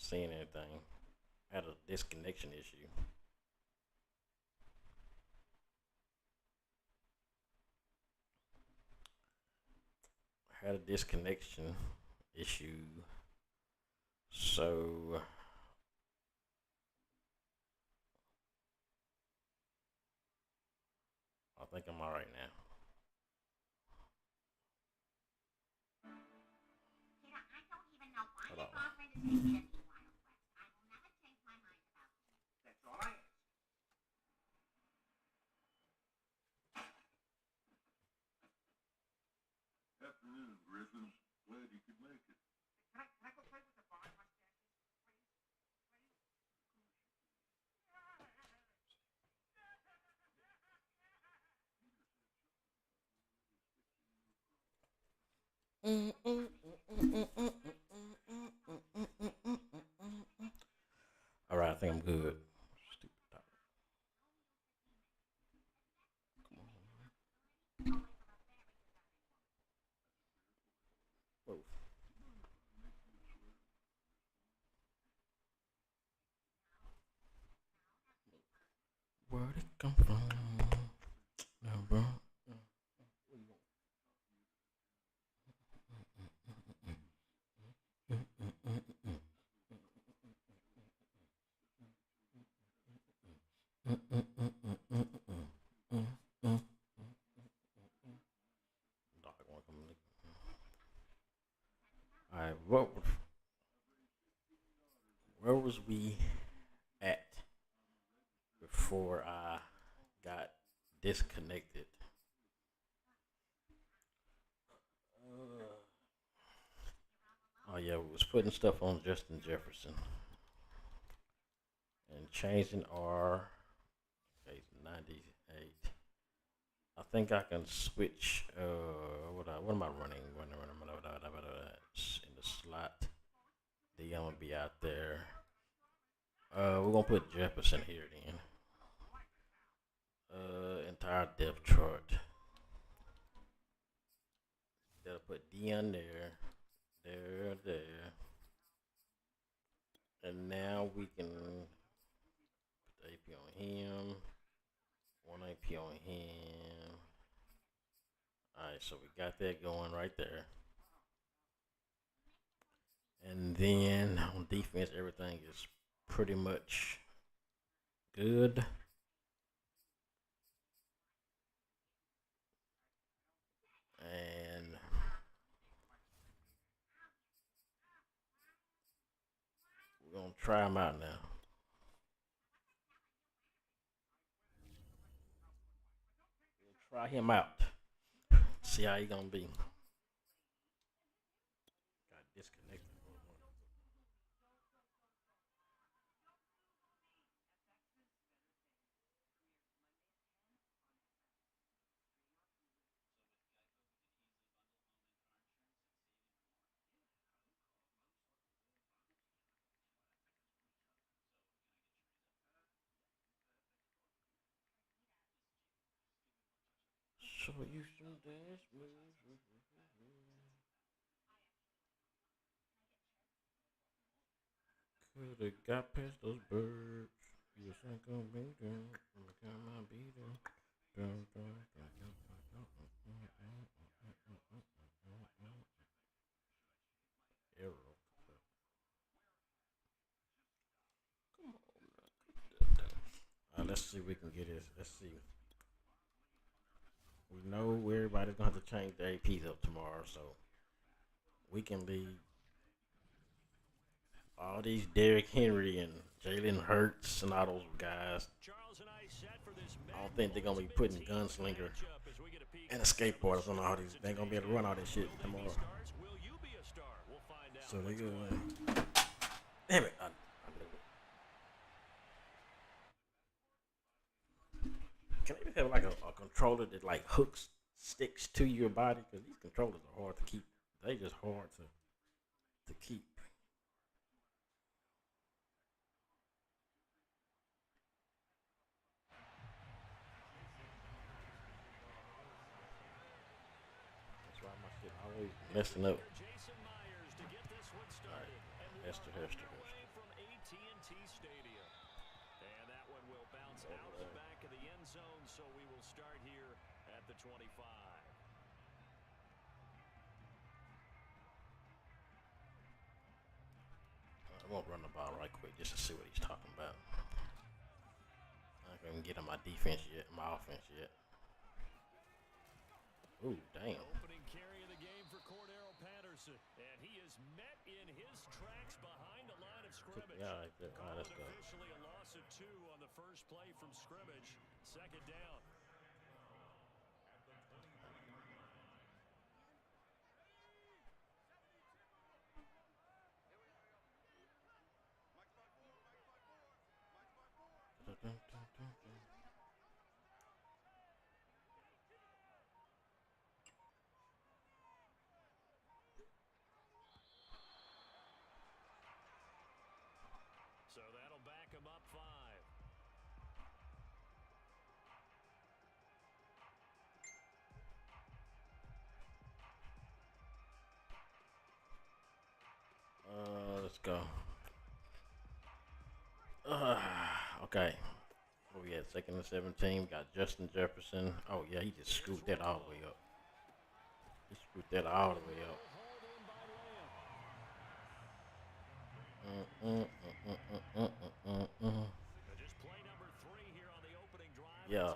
seeing anything. I had a disconnection issue. I had a disconnection issue. So I think I'm alright now. Hold on. Afternoon, Griffins. Glad you could make it. All right, I think I'm good. Stupid dog. Whoa. Where'd it come from? Never. Dog wanna come look. All right, where was we at before I got disconnected? Oh yeah, we was putting stuff on Justin Jefferson and changing our okay 98. I think I can switch. What am I running? In the slot. Dion will be out there. We're gonna put Jefferson here then. Entire depth chart. That'll put Dion there, there, and now we can put the AP on him. One AP on him. All right, so we got that going right there. And then on defense, everything is pretty much good. And we're gonna try him out now. We'll try him out. See how he gonna be. Got disconnected. Show you some dance moves. Coulda got past those birds. Yes, I gonna be there. Got my beat there. Arrow. Let's see if we can get this. Let's see. We know everybody's gonna have to change their APs up tomorrow, so we can leave all these Derrick Henry and Jalen Hurts and all those guys. I don't think they're gonna be putting gunslinger and a skateboarders on all these. They ain't gonna be able to run all this shit tomorrow. So they gonna. Damn it! Can they have like a controller that like hooks sticks to your body? Because these controllers are hard to keep. They just hard to keep. That's why my shit always messing up. All right, Hester. zone, so we will start here at the 25. I won't run the ball right quick just to see what he's talking about. I can't even get on my defense yet, my offense yet. Ooh, damn. Opening carry of the game for Cordero Patterson, and he is met in his tracks behind the line of scrimmage. Yeah, right there. All right, let's go. Officially a loss of 2 on the first play from scrimmage. Second down. So that'll back him up 5. Let's go. Okay. Where we at? 2nd and 17. We got Justin Jefferson. Oh, yeah, he just screwed that all the way up. He screwed that all the way up. Just play number 3 here on the opening drive. Yeah.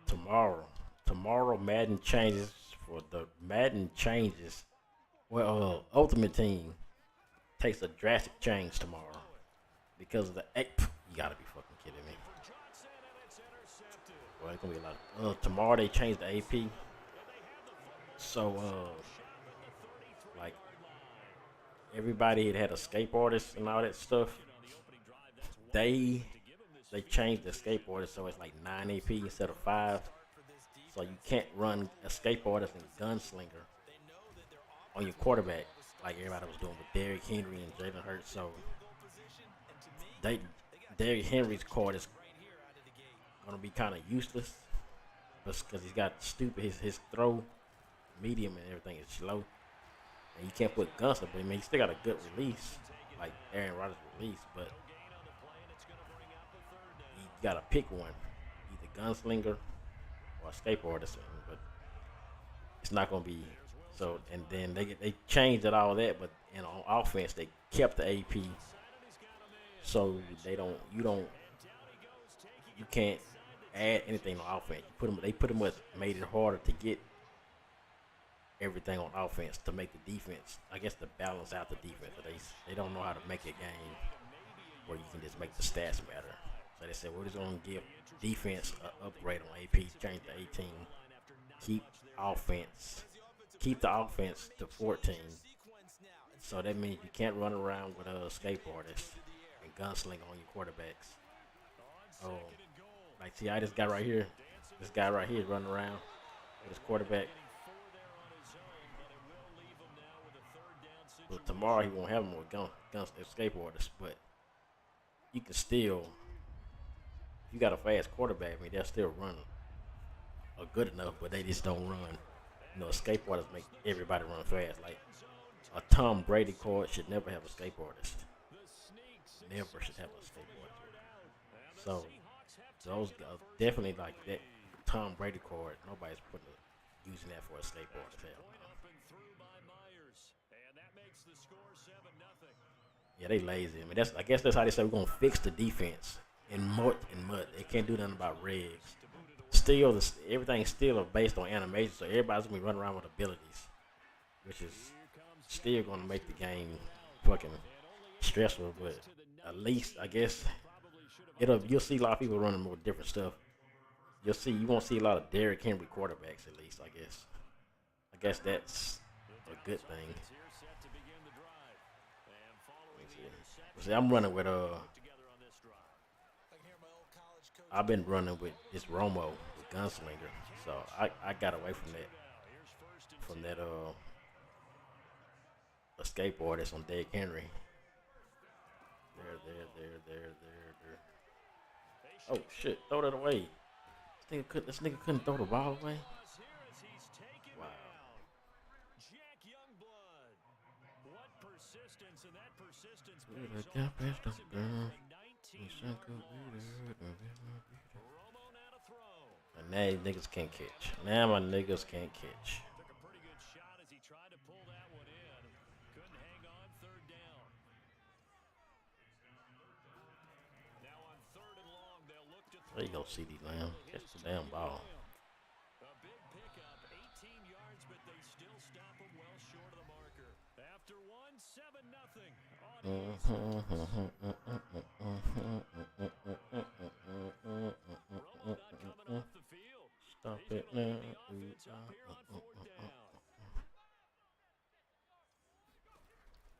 It's an early 3rd and Tomorrow Madden changes for the Madden changes. Well, Ultimate Team takes a drastic change tomorrow because of the you gotta be fucking kidding me. Johnson, and it's intercepted. Well, it's gonna be a lot. Tomorrow they changed the AP, so like everybody had a escape artist and all that stuff. They changed the escape artist, so it's like 9 AP instead of 5. So you can't run escape artist and gunslinger on your quarterback like everybody was doing with Derrick Henry and Jalen Hurts. So Derrick Henry's card is gonna be kind of useless because he's got stupid his throw medium and everything is slow, and you can't put gunslinger. But I mean, he still got a good release like Aaron Rodgers' release, but you gotta pick one, either gunslinger or escape artist. But it's not gonna be so. And then they changed it all that, but on offense they kept the AP, so you can't add anything on offense. They pretty much made it harder to get everything on offense to make the defense, I guess, to balance out the defense. But they don't know how to make a game where you can just make the stats matter. So they said we're just gonna give defense an upgrade on AP, change to 18, keep the offense to 14. So that means you can't run around with a escape artist and gunslinger on your quarterbacks. Oh, like see, this guy right here is running around with his quarterback. But tomorrow he won't have more guns escape artists, but you can still, if you got a fast quarterback, I mean they'll still run or good enough, but they just don't run. Escape artists make everybody run fast. Like a Tom Brady card should never have escape artist. Never should have an escape artist. So those guys definitely like that Tom Brady card. Nobody's using that for escape artist. Hell no. Yeah, they lazy. I mean, I guess that's how they say we're gonna fix the defense in mud. They can't do nothing about regs. Still, everything's still based on animation, so everybody's gonna be running around with abilities, which is still gonna make the game fucking stressful. But at least I guess you'll see a lot of people running more different stuff. You won't see a lot of Derrick Henry quarterbacks at least. I guess that's a good thing. See, I'm running with I've been running with this Romo, the gunslinger. So I got away from that escape artist on Derrick Henry. There. Oh shit! Throw that away. This nigga couldn't throw the ball away. Wow. Now these niggas can't catch. Now my niggas can't catch. Took a pretty good shot as he tried to pull that one in. Couldn't hang on third down. Now on third and long, they'll look to throw. There you go, CD Lamb. Catch the damn ball. A big pickup, 18 yards, but they still stop him well short of the marker. After one, 7-0. Romo not coming off the field. Stop He's it gonna now. lead the offense up here on fourth down.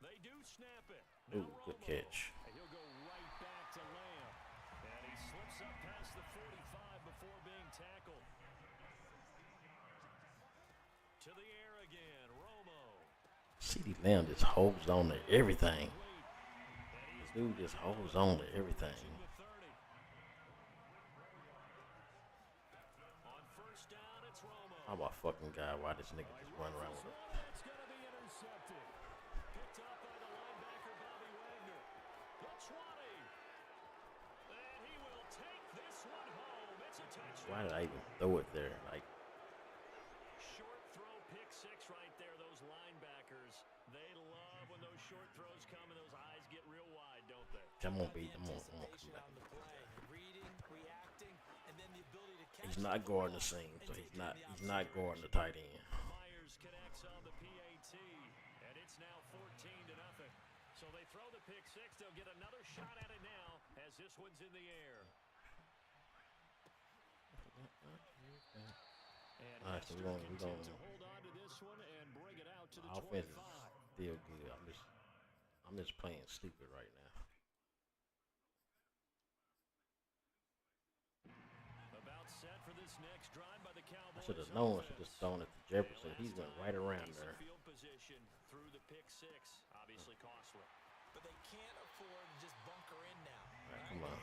They do snap it. Now Ooh, good Romo. catch. And he'll go right back to Lamb. And he slips up past the 45 before being tackled. To the air again, Romo. CD Lamb just holds on to everything. This dude just holds on to everything. On first down, it's Romo. I'm a fucking guy. Why this nigga just run around with it? It's going to be intercepted. Picked up by the linebacker, Bobby Wagner. The 20. And he will take this one home. It's a touchdown. Why did I even throw it there? Like, Short throw, pick six right there. Those linebackers, they love when those short throws come and those eyes get real wide, don't they? I'm gonna beat him. I'm gonna come back. He's not guarding the seam, so he's not guarding the tight end. Myers connects on the PAT, and it's now 14-0. So they throw the pick six. They'll get another shot at it now as this one's in the air. And Alright, so we're gonna to hold on to this one and bring it out to the offense 25. is still good. I'm just playing stupid right now. About set for this next drive by the Cowboys. I should have known. I should have thrown it to Jefferson. He went right around Decent there. field position through the pick six, obviously costly. But they can't afford to just bunker in now. Alright, come on.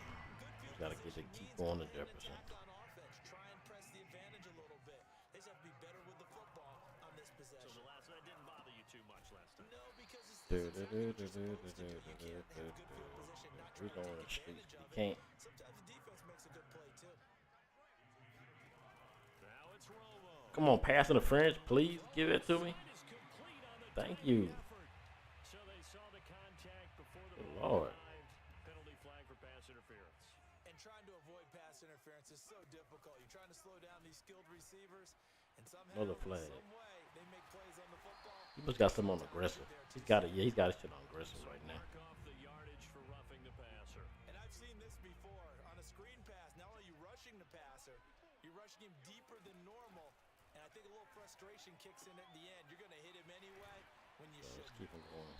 You gotta get it. Keep going to Jefferson. On offense, try and press the advantage a little bit. They just have to be better with the football on this So possession. the last that didn't bother you too much last time. No, because it's exactly what you're supposed to do. You can't have good field position, not We're try going to to take streets. advantage We of it. can't. Sometimes the defense makes a good play too. Now it's Romo. Come on, pass interference, please. Give it to me. Is complete on the Thank diving you. effort. So they saw the contact before the Good ball Lord. arrived. Penalty flag for pass interference. And trying to avoid pass interference is so difficult. You're trying to slow down these skilled receivers, and somehow, Another flag. some way, they make plays on the football. He must got some on aggressive. He's got it. Yeah, he's got his shit on aggressive right now. Mark off the yardage for roughing the passer. And I've seen this before. On a screen pass, not only are you rushing the passer, you're rushing him deeper than normal. And I think a little frustration kicks in at the end. You're going to hit him anyway when you So should. let's keep him going.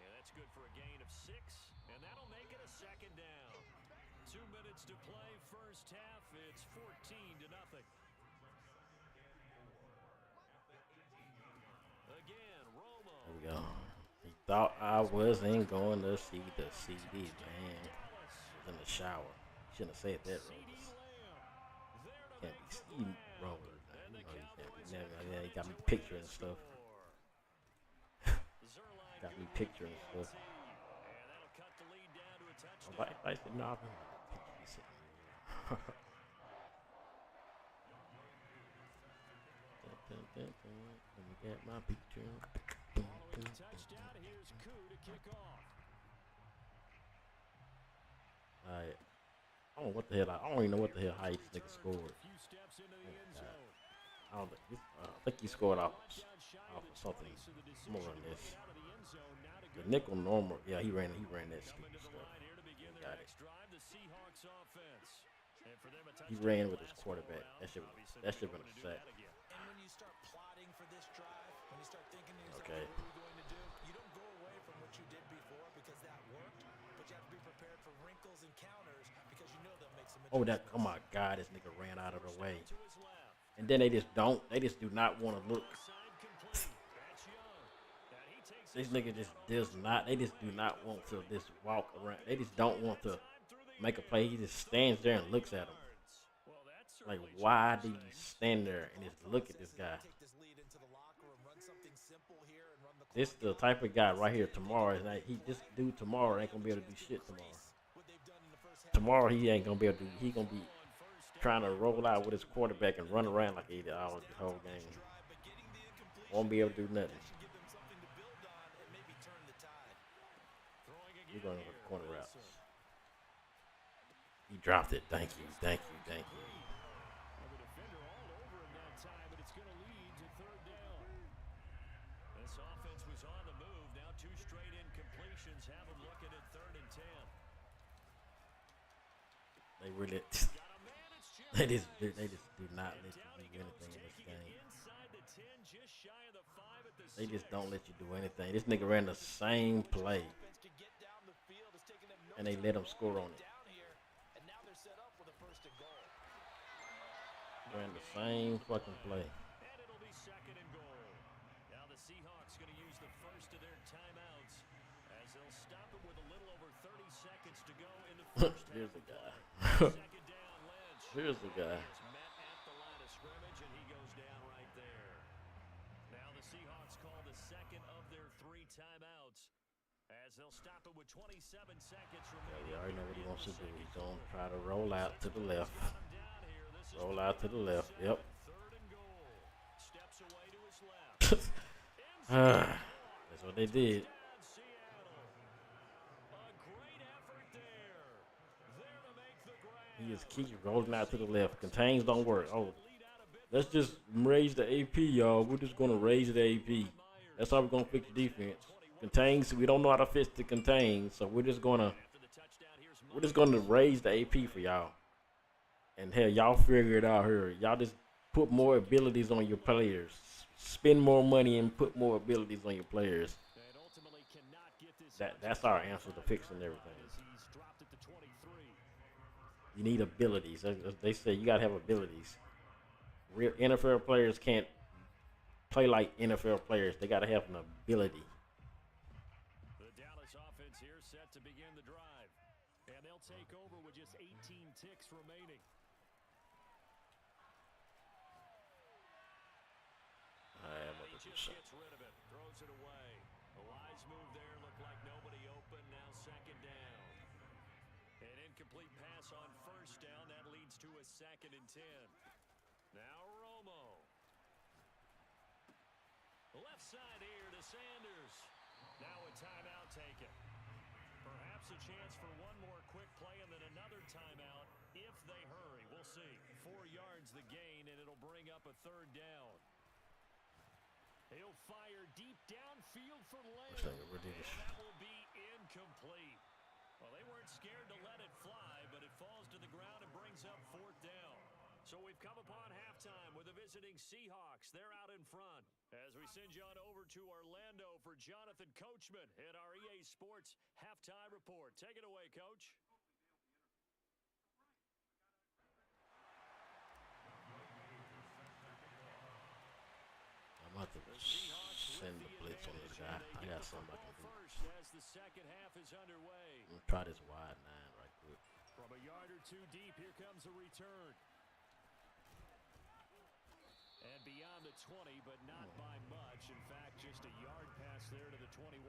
And that's good for a gain of 6. And that'll make it a second down. 2 minutes to play, first half. It's 14-0. Again, Romo. There we go. He thought I wasn't going to see the CD, man. He was in the shower. Shouldn't have said that, Rose. Can't be Steve Rose. You know, he can't be never. Yeah, he got me picturing stuff. Got me picturing stuff. And that'll cut the lead down to a touchdown. Oh, I said, no, I'm be sitting here. Let me get my picture. Following the touchdown, here's Koo to kick off. Alright. I don't know what the hell. I don't even know what the hell how this nigga scored. A few steps into the end zone. I don't think. I think he scored off something. I'm gonna run this. The nickel normal. Yeah, he ran that stupid stuff. Got it. He ran with his quarterback. That should have been a sack. And when you start plotting for this drive, when you start thinking to yourself, Okay. what are we going to do? You don't go away from what you did before because that worked, but you have to be prepared for wrinkles and counters because you know they'll make some Oh, that! Oh my God, this nigga ran out of the way. And then they just don't. They just do not want to look. This nigga just does not. They just do not want to just walk around. They just don't want to make a play. He just stands there and looks at him. Like, why do you stand there and just look at this guy? This the type of guy right here tomorrow. Is like this dude tomorrow ain't gonna be able to do shit tomorrow. Tomorrow he ain't gonna be able to do. He gonna be trying to roll out with his quarterback and run around like he did all the whole game. Won't be able to do nothing. We're going to the corner routes. He dropped it. Thank you. Thank you. Thank you. The defender all over him that time, but it's going to lead to third down. This offense was on the move. Now 2 straight incompletions have them looking at 3rd and 10. They really, they just do not let you do anything in this game. They just don't let you do anything. This nigga ran the same play, and they let him score on it. Ran the same fucking play. And it'll be 2nd and goal. Now the Seahawks going to use the first of their timeouts as they'll stop it with a little over 30 seconds to go in the first half. Here's the guy. 2nd down, Lynch. Here's the guy. It's met at the line of scrimmage, and he goes down right there. Now the Seahawks call the 2nd of their 3 timeouts as they'll stop it with 27 seconds remaining. Yeah, we already know what he wants to do. He's going to try to roll out to the left. Roll out to the left. Yep. 3rd and goal. Steps away to his left. That's what they did. He just keeps rolling out to the left. Contains don't work. Oh, let's just raise the AP, y'all. We're just going to raise the AP. That's how we're going to fix the defense. Contains, we don't know how to fix the contains, so we're just going to raise the AP for y'all. And hell, y'all figure it out here. Y'all just put more abilities on your players. Spend more money and put more abilities on your players. That's our answer to fixing everything. You need abilities. They say you gotta have abilities. Real NFL players can't play like NFL players. They gotta have an ability. The Dallas offense here set to begin the drive, and they'll take over with just 18 ticks remaining. He just gets rid of it, throws it away. A wise move there, looked like nobody open. Now 2nd down. An incomplete pass on 1st down. That leads to a 2nd and 10. Now Romo. Left side here to Sanders. Now a timeout taken. Perhaps a chance for one more quick play and then another timeout if they hurry. We'll see. 4 yards the gain, and it'll bring up a 3rd down. He'll fire deep downfield for Lamb. That will be incomplete. Well, they weren't scared to let it fly, but it falls to the ground and brings up 4th down. So we've come upon halftime with the visiting Seahawks. They're out in front. As we send you on over to Orlando for Jonathan Coachman in our EA Sports Halftime Report. Take it away, Coach. I'm about to send the blitz on this guy. I got something I can do. As the 2nd half is underway. I'm gonna try this wide 9 right quick. From a yard or 2 deep, here comes a return. And beyond the 20, but not by much. In fact, just a yard pass there to the 21.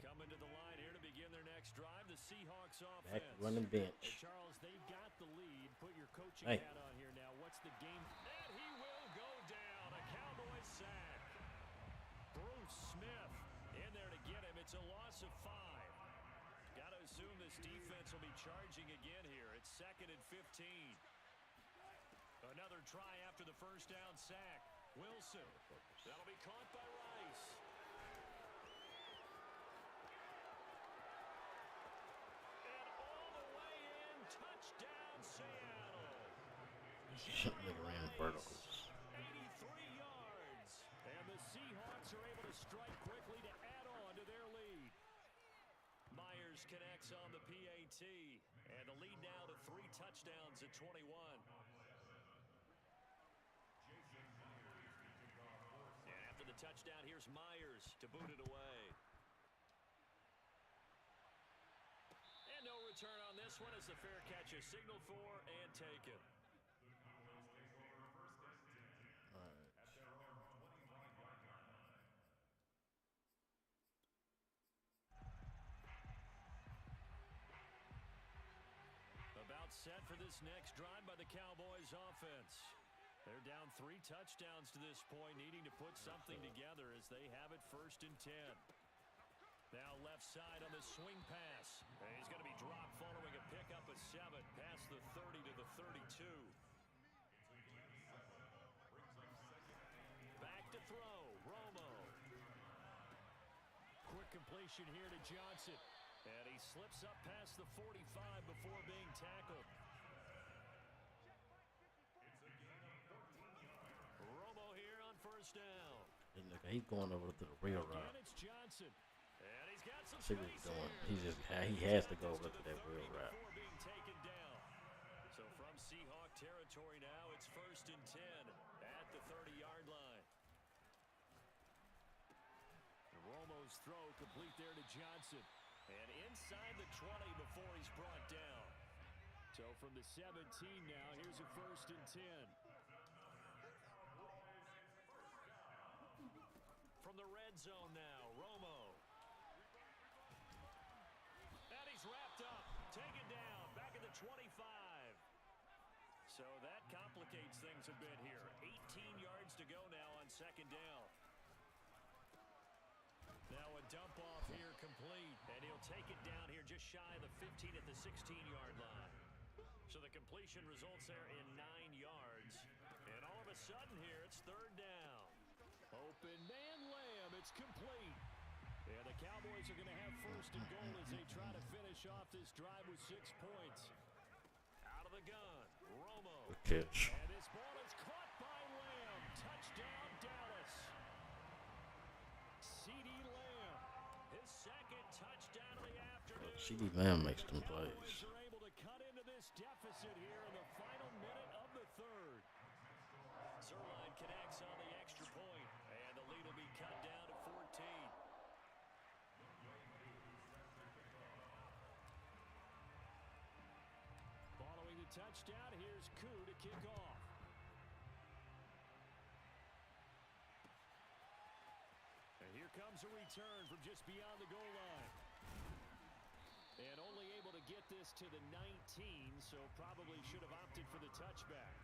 Coming to the line here to begin their next drive, the Seahawks offense. Back running bench. Hey, Charles, they've got the lead. Put your coaching hat on here now. What's the game? And he will go down. A Cowboy sack. Bruce Smith in there to get him. It's a loss of 5. Got to assume this defense will be charging again here. It's 2nd and 15. Another try after the 1st down sack. Wilson. That'll be caught by Rice. And all the way in. Touchdown, Seattle. They ran verticals. 83 yards. And the Seahawks are able to strike quickly to add on to their lead. Myers connects on the PAT. And the lead now to 3 touchdowns at 21. And after the touchdown, here's Myers to boot it away. And no return on this one as the fair catch is signaled for and taken. set for this next drive by the Cowboys offense. They're down 3 touchdowns to this point, needing to put something together as they have it 1st and 10. Now left side on the swing pass. And he's going to be dropped following a pickup of 7 past the 30 to the 32. Back to throw, Romo. Quick completion here to Johnson. And he slips up past the 45 before being tackled. Romo here on 1st down. And look, he's going over to the real route. Again, it's Johnson. And he's got some See what he's space doing. here. He has to go over to that real route. Before being taken down. So from Seahawk territory now, it's 1st and 10 at the 30-yard line. Romo's throw complete there to Johnson. And inside the 20 before he's brought down. So from the 17 now, here's a 1st and 10. From the red zone now, Romo. And he's wrapped up, taken down, back at the 25. So that complicates things a bit here. 18 yards to go now on 2nd down. Now a dump off here complete, and he'll take it down here just shy of the 15 at the 16-yard line. So the completion results there in 9 yards. And all of a sudden here, it's 3rd down. Open man Lamb, it's complete. And the Cowboys are going to have 1st and goal as they try to finish off this drive with 6 points. Out of the gun, Romo. Good catch. And this ball is caught by Lamb. Touchdown, Dallas. C.D. Lamb, his 2nd touchdown of the afternoon. C.D. Lamb makes them plays. Cowboys are able to cut into this deficit here in the final minute of the 3rd. Zerline connects on the extra point, and the lead will be cut down to 14. Following the touchdown, here's Koo to kick off. And here comes a return from just beyond the goal line. And only able to get this to the 19, so probably should have opted for the touchback.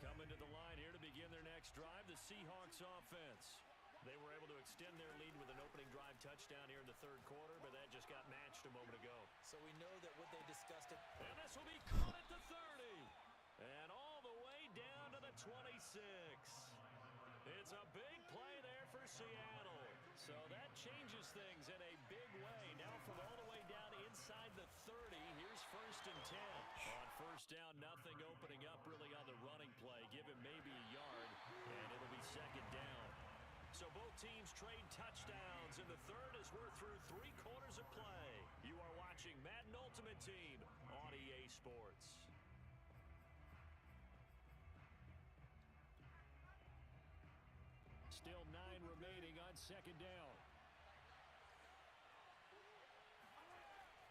Coming to the line here to begin their next drive, the Seahawks offense. They were able to extend their lead with an opening drive touchdown here in the 3rd quarter, but that just got matched a moment ago. So we know that what they discussed it. And this will be caught at the 30. And all the way down to the 26. It's a big play there for Seattle. So that changes things in a big way. Now from all the way down inside the 30, here's 1st and 10. On 1st down, nothing opening up really on the running play. Give him maybe a yard, and it'll be 2nd down. So both teams trade touchdowns in the 3rd as we're through 3 quarters of play. You are watching Madden Ultimate Team on EA Sports. Still 9 remaining on 2nd down.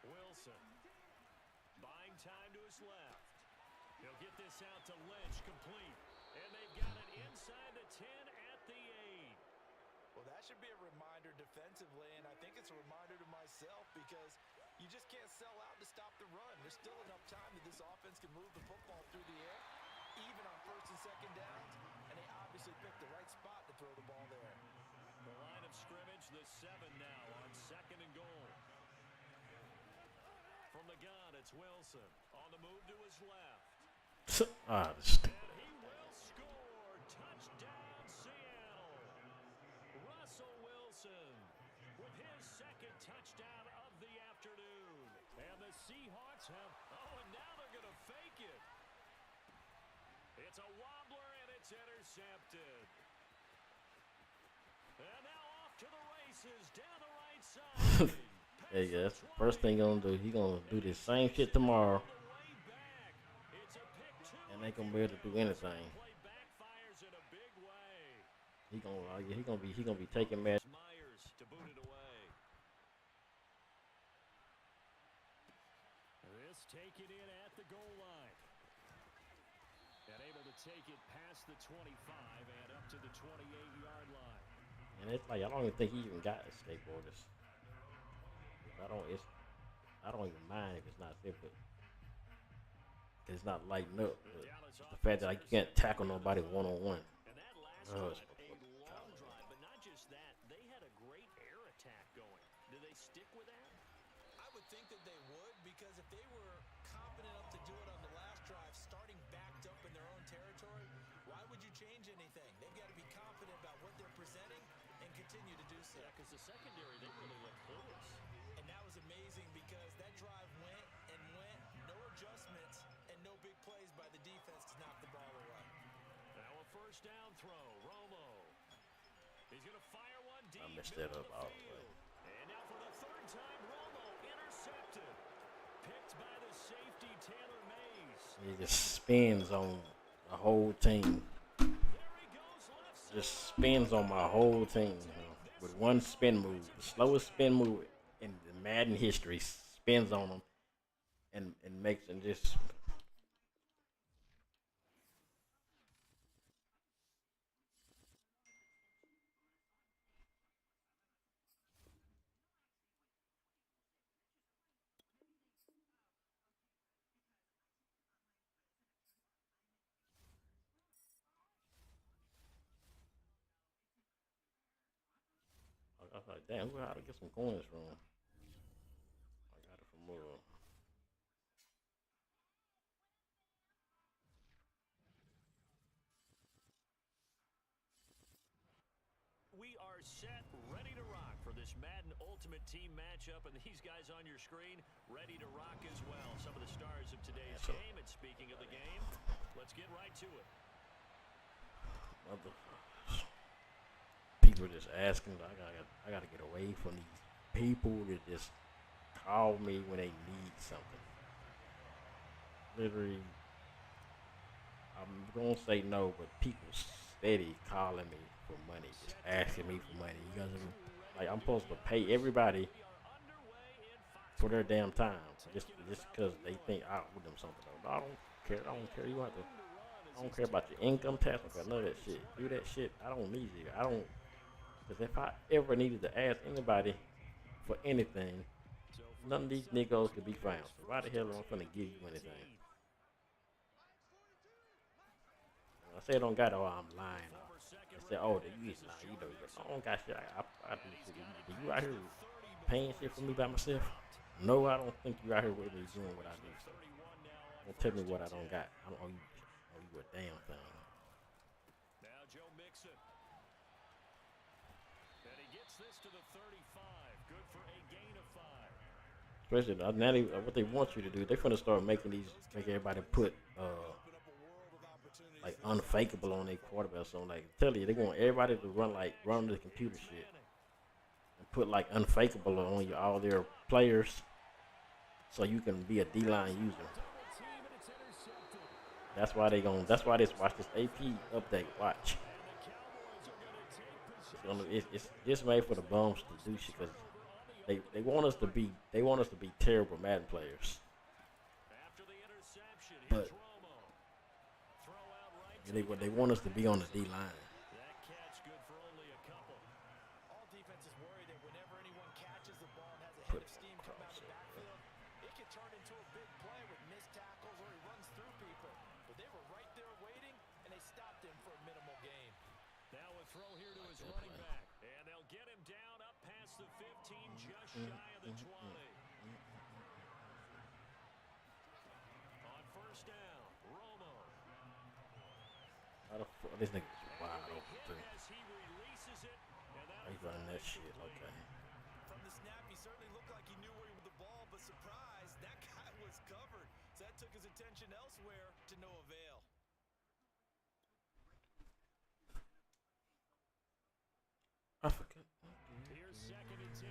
Wilson buying time to his left. He'll get this out to Lynch, complete. And they've got it inside the 10 at the 8. Well, that should be a reminder defensively, and I think it's a reminder to myself because you just can't sell out to stop the run. There's still enough time that this offense can move the football through the air, even on 1st and 2nd downs, and they obviously picked the right spot to throw the ball there. The line of scrimmage, the 7 now on 2nd and goal. From the gun, it's Wilson on the move to his left. Stupid. And he will score. Touchdown, Seattle. Russell Wilson with his 2nd touchdown of the afternoon. And the Seahawks have, and now they're going to fake it. It's a wobbler, and it's intercepted. And now off to the races down the right side. Hey, that's the first thing he's going to do. He's going to do this same shit tomorrow. And they going to be able to do anything. He gonna be taking Myers to boot it away. This taken in at the goal line. And able to take it past the 25 and up to the 28-yard line. And it's like, I don't even think he even got skateboarders. I don't even mind if it's not there, but it's not lighting up. But the fact that I can't tackle nobody one on one. And that last Oh, drive, it's a long drive, but not just that. They had a great air attack going. Do they stick with that? I would think that they would, because if they were confident enough to do it on the last drive, starting backed up in their own territory, why would you change anything? They've got to be confident about what they're presenting and continue to do so. Yeah, because the secondary, they really look clueless. And that was amazing because that drive went and went, no adjustments, and no big plays by the defense to knock the ball away. Now a first down throw, Romo. He's going to fire one deep. I messed that up all the way. And now for the third time, Romo intercepted. Picked by the safety, Taylor Mays. He just spins on the whole team. There he goes, left side. Just spins on my whole team, you know, with one spin move, the slowest spin move in the Madden history. Spins on them and makes them just. I was like, damn, where how to get some coins from? I got it from We are set, ready to rock for this Madden Ultimate Team matchup, and these guys on your screen ready to rock as well. Some of the stars of today's game, and speaking of the game, let's get right to it. People just asking. I gotta get away from these people that just call me when they need something. Literally, I'm gonna say no, but people steady calling me for money, just asking me for money. You guys are like, I'm supposed to pay everybody for their damn time, just because they think I owe them something. No, I don't care. I don't care. You have to. I don't care about your income tax. I don't care none of that shit. Do that shit. I don't need you. I don't. Because if I ever needed to ask anybody for anything, none of these niggas could be found. So why the hell am I gonna give you anything? I say I don't got it, or I'm lying. I say, oh, you is lying. You know, I don't got shit. I do shit. You out here paying shit for me by myself? No, I don't think you out here with me doing what I do. So don't tell me what I don't got. I don't owe you a damn thing. Now Joe Mixon. And he gets this to the 35. Good for a gain of 5. Especially now, what they want you to do, they're gonna start make everybody put like unfakeable on their quarterback. So like, tell you, they want everybody to run the computer shit and put like unfakeable on all their players, so you can be a D-line user. That's why That's why they watch this AP update. Watch. It's just made for the bums to do shit, because they want us to be terrible Madden players. But they want us to be on the D line. That catch good for only a couple. All defenses worry that whenever anyone catches the ball and has a head of steam come out of the backfield, it can turn into a big play with missed tackles or he runs through people. But they were right there waiting, and they stopped him for a minimal gain. Now a throw here to his running back. And they'll get him down up past the 15, just shy of the 20. On first down, Romo. This nigga was wide open too. As he releases it, and He's running that shit. Okay. From the snap, he certainly looked like he knew where he was the ball, but surprise, that guy was covered. So that took his attention elsewhere to no avail. I forgot. here's second and 10.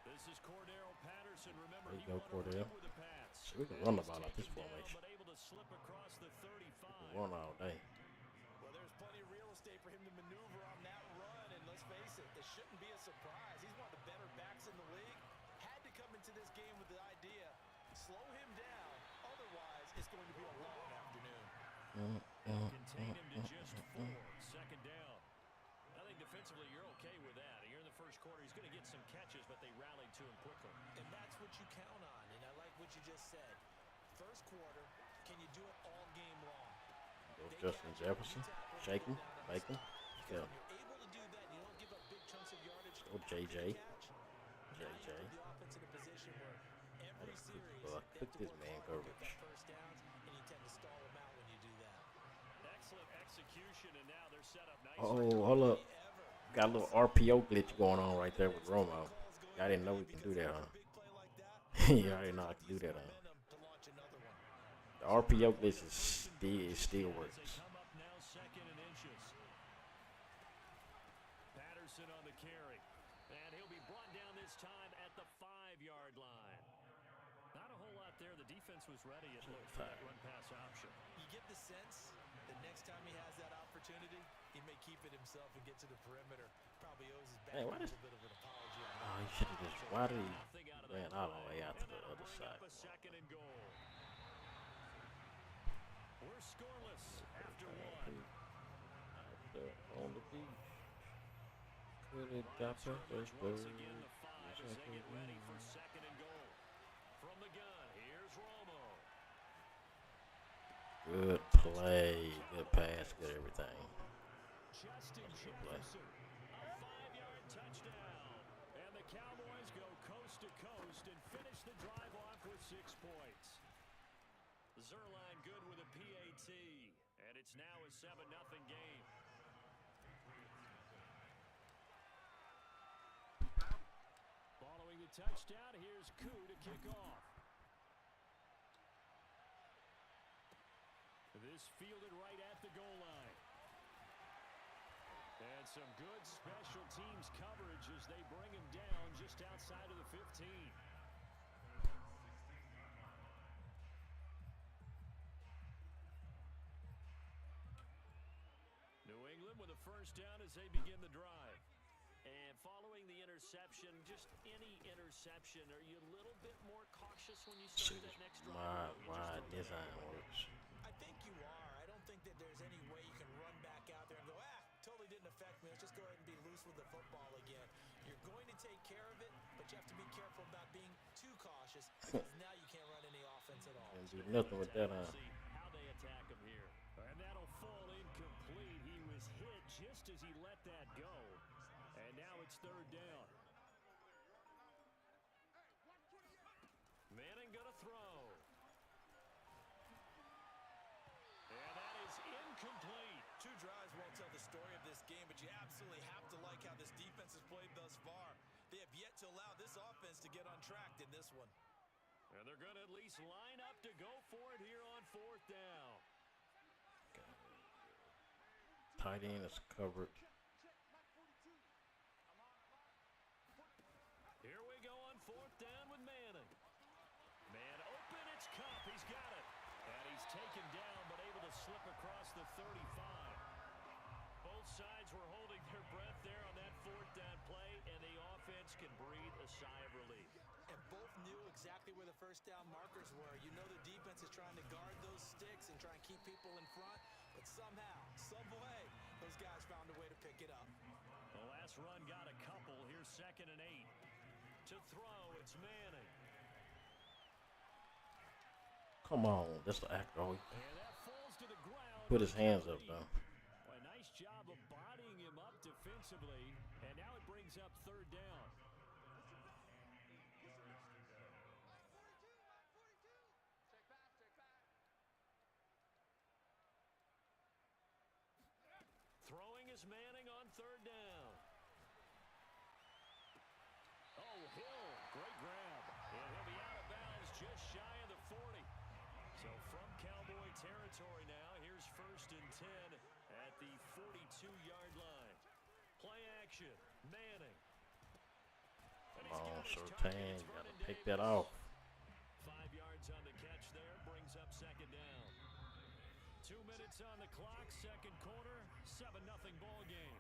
This is Cordero Patterson. Remember, There you he go, won a Cordero. ring with the Pats. So we can run the ball out this formation. But able to slip across the 35. We can run all day. Well, there's plenty of real estate for him to maneuver on that run, and let's face it, this shouldn't be a surprise. He's one of the better backs in the league. Had to come into this game with the idea, slow him down, otherwise it's going to be a long afternoon. Contain him to just 4. Second down. I think defensively, you're okay with that. Here in the first quarter, he's going to get some catches, but they rallied to him quickly. And that's what you count on, and I like what you just said. First quarter, can you do it all game long? Justin Jefferson, shake him, bake him. Yeah. When you're able to do that, you don't give up big chunks of yardage. Oh, JJ. Now you put the offense in a position where every series Well, they have to this work man hard to coverage. get that first downs, and you tend to stall them out when you do that. Excellent execution, and now they're set up nicely. Oh, hold up. Got a little RPO glitch going on right there with Romo. I didn't know we can do that, huh? Yeah, I didn't know I could do that, huh? The RPO glitch still works. Come up now, second and inches. Patterson on the carry. And he'll be brought down this time at the 5-yard line. Not a whole lot there. The defense was ready. It looked for that run-pass option. You get the sense that next time he has that opportunity, he may keep it himself and get to the perimeter. Probably owes his back a little bit of an apology on that. Oh, he should have just. Why did he ran all the way out to the other side? A second and goal. We're scoreless after one. On the beach. Could it got the first bird? Once again, the 5 as they get ready for second and goal. From the gun, here's Romo. Good play, good pass, good everything. Justin Jefferson, a 5-yard touchdown. And the Cowboys go coast to coast and finish the drive off with 6 points. Zerline good with a PAT, and it's now a 7-0 game. Following the touchdown, here's Koo to kick off. This fielded right at the goal line. And some good special teams coverage as they bring him down just outside of the 15. New England with a first down as they begin the drive. And following the interception, just any interception, are you a little bit more cautious when you start that next drive? Why design works. I think you are. I don't think that there's any way you can run back out there and go, totally didn't affect me. Let's just go ahead and be loose with the football again. You're going to take care of it, but you have to be careful about being too cautious because now you can't run any offense at all. Can't do nothing with that, huh? See how they attack him here. And that'll fall incomplete. He was hit just as he let that go. And now it's third down. Manning gonna throw. And that is incomplete. 2 drives won't tell the story of this game, but you absolutely have to like how this defense has played thus far. They have yet to allow this offense to get on track in this one. And they're going to at least line up to go for it here on 4th down. Tight end is covered. Here we go on 4th down with Manning. Man open, it's Cup. He's got it. And he's taken down, but able to slip across the 35. Both sides were holding their breath there on that 4th down play, and the offense can breathe a sigh of relief. And both knew exactly where the first down markers were. You know the defense is trying to guard those sticks and try and keep people in front, but somehow, some way, those guys found a way to pick it up. The last run got a couple. Here's 2nd and 8. To throw, it's Manning. Come on, that's the act. Oh, And that falls to the ground. put his hands up, though. A nice job of bodying him up defensively, and now it brings up 3rd down. Throwing is Manning on 3rd down. Oh, Hill, great grab. And he'll be out of bounds just shy of the 40. So from Cowboy territory now, here's 1st and 10 at the 42-yard line. Play action, Manning. And he's got his Surtain, target. you gotta pick that off. 5 yards on the catch there, brings up 2nd down. 2 minutes on the clock, 2nd quarter, 7-0 ball game.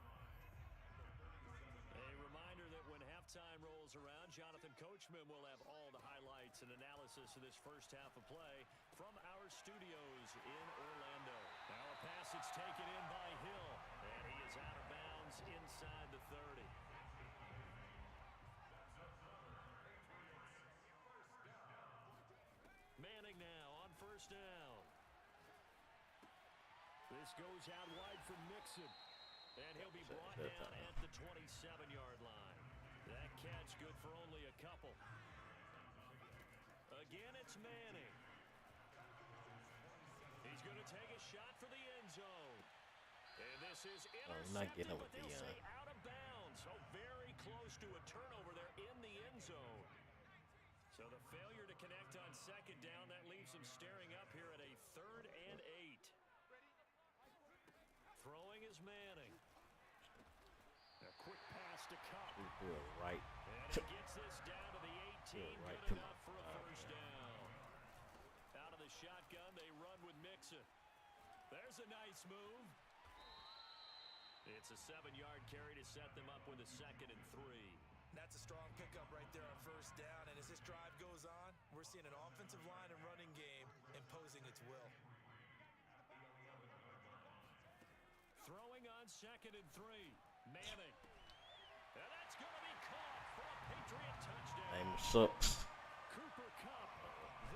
A reminder that when halftime rolls around, Jonathan Coachman will have all the highlights and analysis of this first half of play from our studios in Orlando. Now a pass that's taken in by Hill, and he is out of bounds inside the first down. This goes out wide for Mixon. And he'll be brought down at the 27-yard line. That catch good for only a couple. Again, it's Manning. He's going to take a shot for the end zone. And this is intercepted, but they'll say out of bounds. So very close to a turnover there in the end zone. So the failure to connect on second down, that leaves them staring up here at a 3rd and 8. Throwing is Manning. A quick pass to Cup. Right. And he gets this down to the 18. Right Good to enough for a first down. Out of the shotgun, they run with Mixon. There's a nice move. It's a 7-yard carry to set them up with a 2nd and 3. That's a strong pickup right there on first down. And as this drive goes on, we're seeing an offensive line and running game imposing its will. Throwing on 2nd and 3. Manning. And that's going to be caught for a Patriot touchdown. Name sucks. Cooper Kupp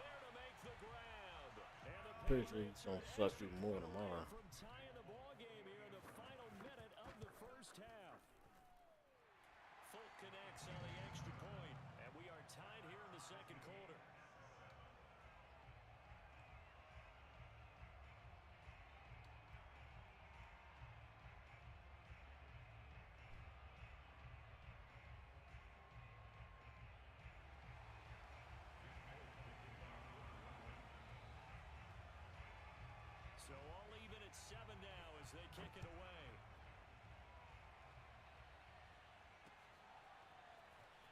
there to make the grab. And the Pretty sure he's going to suck even more tomorrow. From tying the ball game here in the final minute of the first half. Folk connects on the extra point, and we are tied here in the second quarter. So all even at 7 now as they kick it away.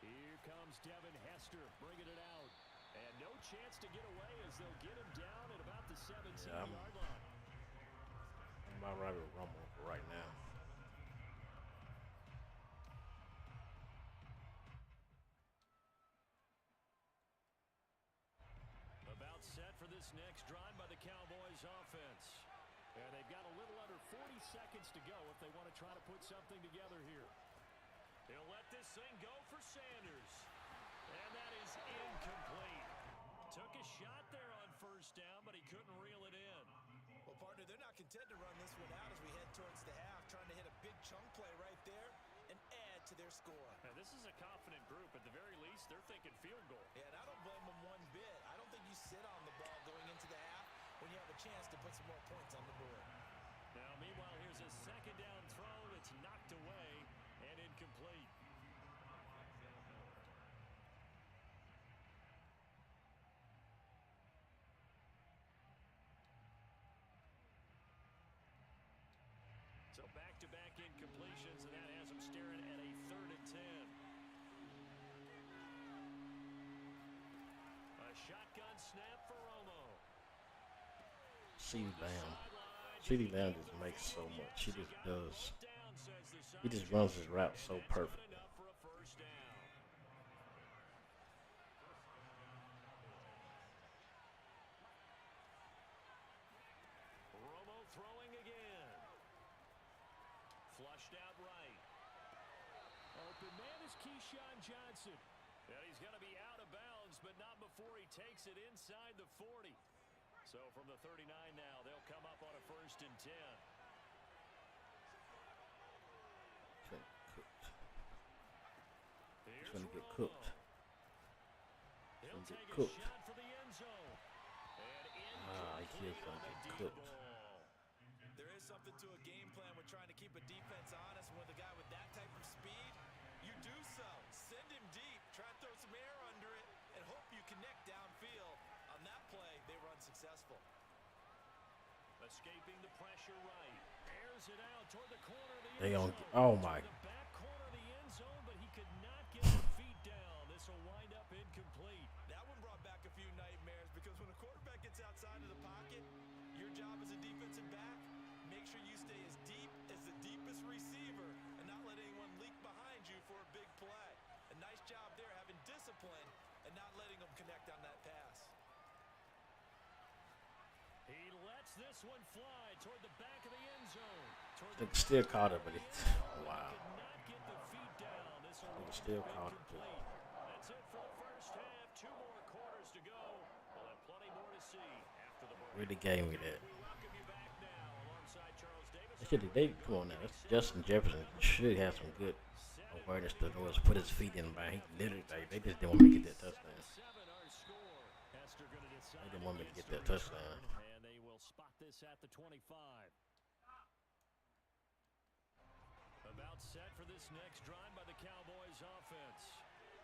Here comes Devin Hester bringing it out. And no chance to get away as they'll get him down at about the 17-yard line. I'm about right with Romo for right now. About set for this next drive by the Cowboys offense. And they've got a little under 40 seconds to go if they want to try to put something together here. He'll let this thing go for Sanders. And that is incomplete. Took a shot there on first down, but he couldn't reel it in. Well, partner, they're not content to run this one out as we head towards the half, trying to hit a big chunk play right there and add to their score. Now, this is a confident group. At the very least, they're thinking field goal. Yeah, and I don't blame them one bit. I don't think you sit on the ball going into the half when you have a chance to put some more points on the board. Now, meanwhile, here's a second down throw that's knocked away and incomplete. So back-to-back incompletions, and that has them staring at a 3rd and 10. A shotgun snap for Romo. CeeDee Lamb. CeeDee Lamb just makes so much. He just does. He just runs his route so perfect. Romo throwing again. Flushed out right. Open man is Keyshawn Johnson. And he's going to be out of bounds, but not before he takes it inside the 40. So from the 39 now, they'll come up on a 1st and 10. He's going to get cooked. He'll Get take cooked. a shot for the end zone. And He's going to get cooked. There is something to a game plan with trying to keep a defense honest. With a guy with that type of speed, you do so. Send him deep, try and throw some air under it, and hope you connect downfield. On that play, they were unsuccessful. Escaping the pressure right. Airs it out toward the corner of the They end don't zone. get, oh my. The back corner of the end zone, but he could not get the feet down. This will wind up incomplete. That one brought back a few nightmares because when a quarterback gets outside of the pocket, your job as a defensive back, make sure you stay as deep as the deepest receiver and not let anyone leak behind you for a big play. A nice job there having discipline and not letting them connect on that pass. He lets this one fly toward the back of the end zone. They still caught it, but it's wow. Could not get the feet down. This will They still caught it. incomplete. That's it for the first half. 2 more quarters to go. We'll have plenty more to see after Really gave me that. Welcome you back now alongside Charles Davis. They come on now. That's Justin Jefferson should have some good awareness to know us put his feet in, but he literally they just didn't want me to get that touchdown. They didn't want me to get that touchdown. And they will spot this at the 25. About set for this next drive by the Cowboys offense.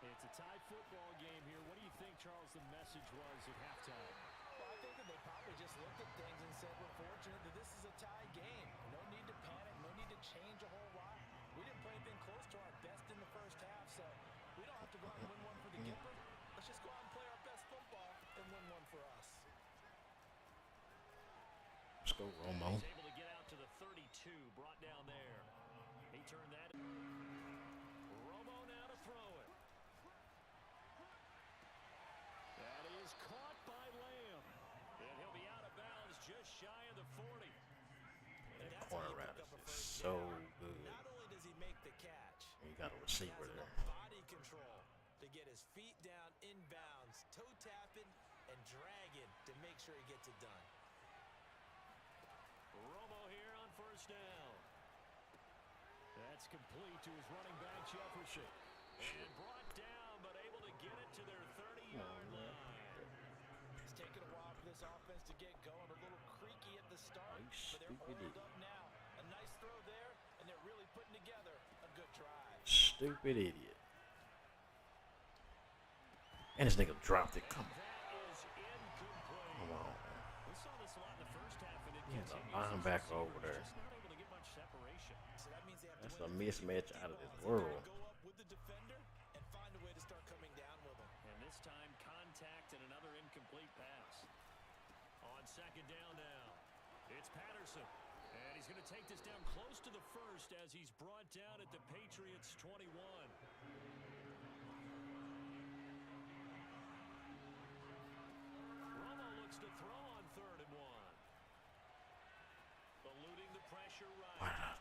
It's a tie football game here. What do you think, Charles, the message was at halftime? Well, I think that they probably just looked at things and said, we're fortunate that this is a tie game. No need to panic, no need to change a whole lot. We didn't play anything close to our best in the first half, so we don't have to go out and win one for the Gipper. Let's just go out and play our best football and win one for us. Let's go, Romo. He's able to get out to the 32, brought down there. He turned that. Romo now to throw it. That is caught by Lamb. And he'll be out of bounds just shy of the 40. That corner route is so good. Not only does he make the catch, You got a receiver he has there. enough body control to get his feet down inbounds, toe tapping and dragging to make sure he gets it done. Romo here on first down. That's complete to his running back, Jefferson. And brought down, but able to get it to their 30-yard line. It's taken a while for this offense to get going. A little creaky at the start, You but they're stupid oiled idiot. up now. A nice throw there, and they're really putting together a good drive. Stupid idiot. And this nigga dropped it. Come on. That is incomplete. Come on. We saw this a lot in the first half, and it He has a continues. linebacker over there. Just not able to get much separation. So that means they have That's to a win the mismatch 50-50 out of this balls. They world. gotta go up with the defender and find a way to start coming down with him. And this time, contact and another incomplete pass. On second down now, it's Patterson. And he's going to take this down close to the first as he's brought down at the Patriots' 21. Romo looks to throw on 3rd and 1. Eluding the pressure right.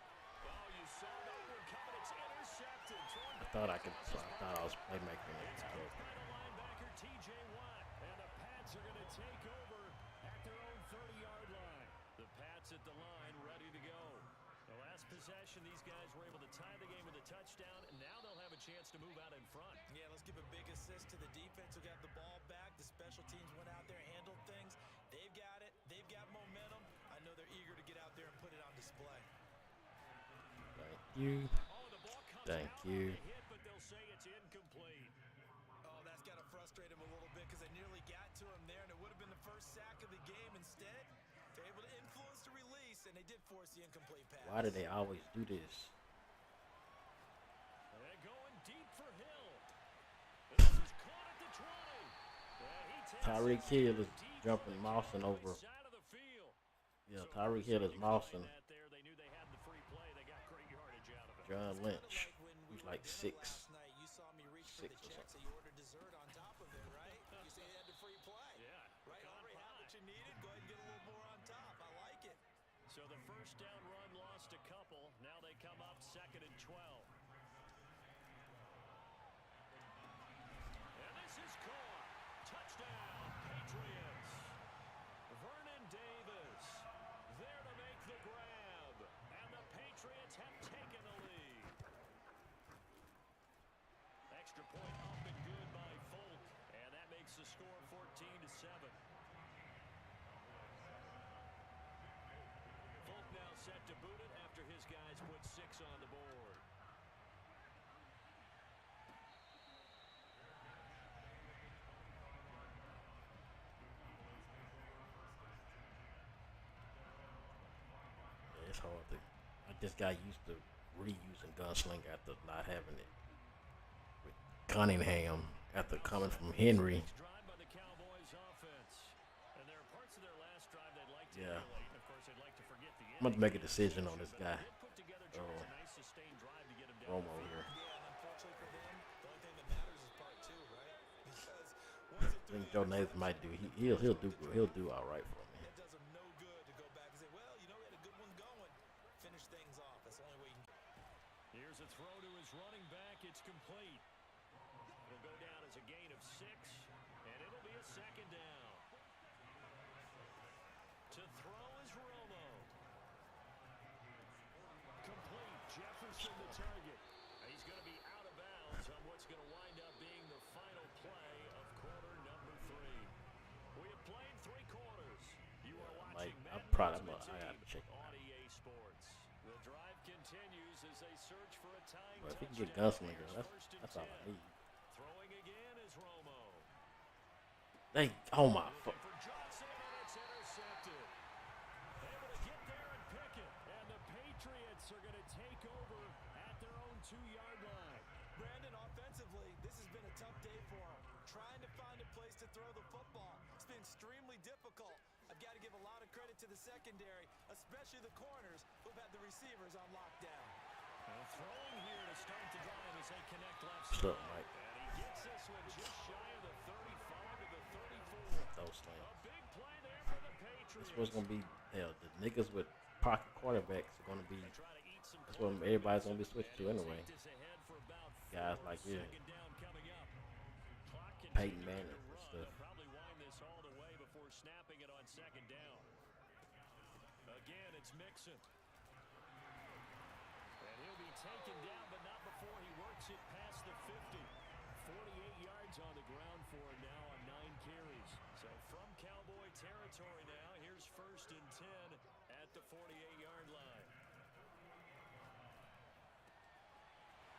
Oh, you saw that one coming. It's intercepted. I thought I was playmaking it. It's picked by the linebacker, T.J. Watt. And the Pats are going to take over at their own 30-yard line. The Pats at the line, ready to go. The last possession, these guys were able to tie the game with a touchdown, and now they'll have a chance to move out in front. Yeah, let's give a big assist to the defense who got the ball back. The special teams went out there, handled things. They've got it. They've got momentum. I know they're eager to get out there and put it on display. Thank you. Oh, the ball comes Thank out you. on the hit, but they'll say it's incomplete. Oh, that's got to frustrate him a little bit because they nearly got to him there, and it would have been the first sack of the game. Instead, they're able to influence the release, and they did force the incomplete pass. Why do they always do this? They're going deep for Hill. This is caught at the 20. He takes Tyreek it Hill is deep jumping for the Mawson over. side of the field. Yeah, So Tyreek Hill is Mawson. that there, they knew they had the free play. They got great yardage out of it. John Kinda Lynch. like when we He's were like at dinner 6'. last night, you saw me reach for 6 the or check, so you ordered dessert on top of it, right? You say you had the free play. Yeah. Right, pecan already had pie. what you needed. Go ahead and get a little more on top. I like it. So the first down run lost a couple. Now they come up 2nd and 12. And this is caught. Touchdown, Patriots. Vernon Davis there to make the grab. And the Patriots have taken the lead. Extra point up and good by Folk. And that makes the score 14-7. Folk now set to boot it after his guys put 6 on the board. Yeah, it's hard to. I just got used to reusing Gunslinger after not having it. With Cunningham after coming from Henry. Next drive by the Cowboys offense. And there are parts of their last drive they'd like to Yeah. emulate. And of course, they'd like to forget the I'm going to ending. make a decision on this guy. They put together just a nice sustained drive to get him down. Romo here. Yeah, and unfortunately for them, the only thing that matters is part 2, right? Because once I think Joe Nathan might do. He'll do all right for me. it does him no good to go back and say, well, you know, we had a good one going. Finish things off. That's the only way you can. Here's a throw to his running back. It's complete. It'll go down as a gain of 6, and it'll be a 2nd down. To throw is Romo. Complete. Jefferson the target. He's going to be out of bounds on what's going to wind up being the final play of quarter number 3. We have played 3 quarters. You are watching I'm Madden proud of Ultimate I gotta Team check it on out. EA Sports. The drive continues as they search for a tying But if he can touchdown. get Gunslinger, Here's that's all I 1st and 10. need. Throwing again is Romo. Oh my Looking for Johnson, and it's intercepted. Able to get there and pick it. And the Patriots are going to take over at their own 2-yard line. Brandon, offensively, this has been a tough day for him. Trying to find a place to throw the football. It's been extremely difficult. I've got to give a lot of credit to the secondary, especially the corners who've had the receivers on lockdown. Throwing here to start the drive as they connect left What's side. up, Mike? And he gets this one just shy of the 35 to the 34. Those A things. big play there for the Patriots. This was gonna be hell. The niggas with pocket quarterbacks are gonna be. Try to eat some That's what clock. everybody's gonna be switching to anyway. Take this ahead for about Guys 4. like you, Second down coming up. Clock Peyton continuing Manning to and run. stuff. They'll probably wind this all the way before snapping it on 2nd down. Again, it's Mixon. And he'll be taken down, but not before he works it past the 50. 48 yards on the ground for him now on 9 carries. So from Cowboy territory now, here's 1st and 10 at the 48-yard line.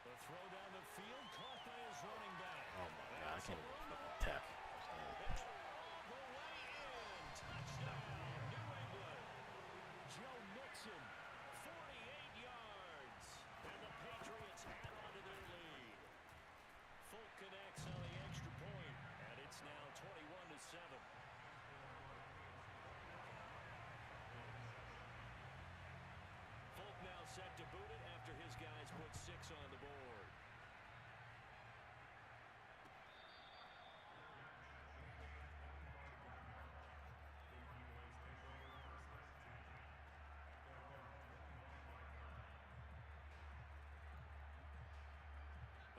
The throw down the field, caught by his running back. Oh my god, I can't even fucking tackle. All the way in. Touchdown, New England. Joe Mixon, 48 yards. And the Patriots add on to their lead. Folk connects on the extra point, and it's now 21-7. Folk now set to boot it after his guys put 6 on the board.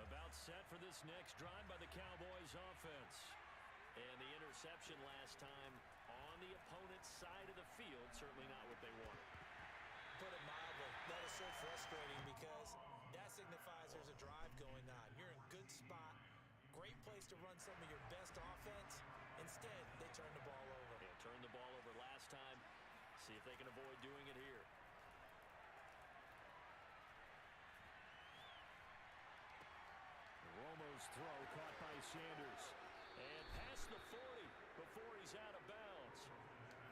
About set for this next drive by the Cowboys offense. And the interception last time on the opponent's side of the field, certainly not what they wanted. Put it mildly, that is so frustrating because that signifies there's a drive going on. You're in good spot, great place to run some of your best offense. Instead, they turn the ball over. Yeah, turned the ball over last time. See if they can avoid doing it here. Romo's throw caught by Sanders. And past the 40 before he's out of bounds.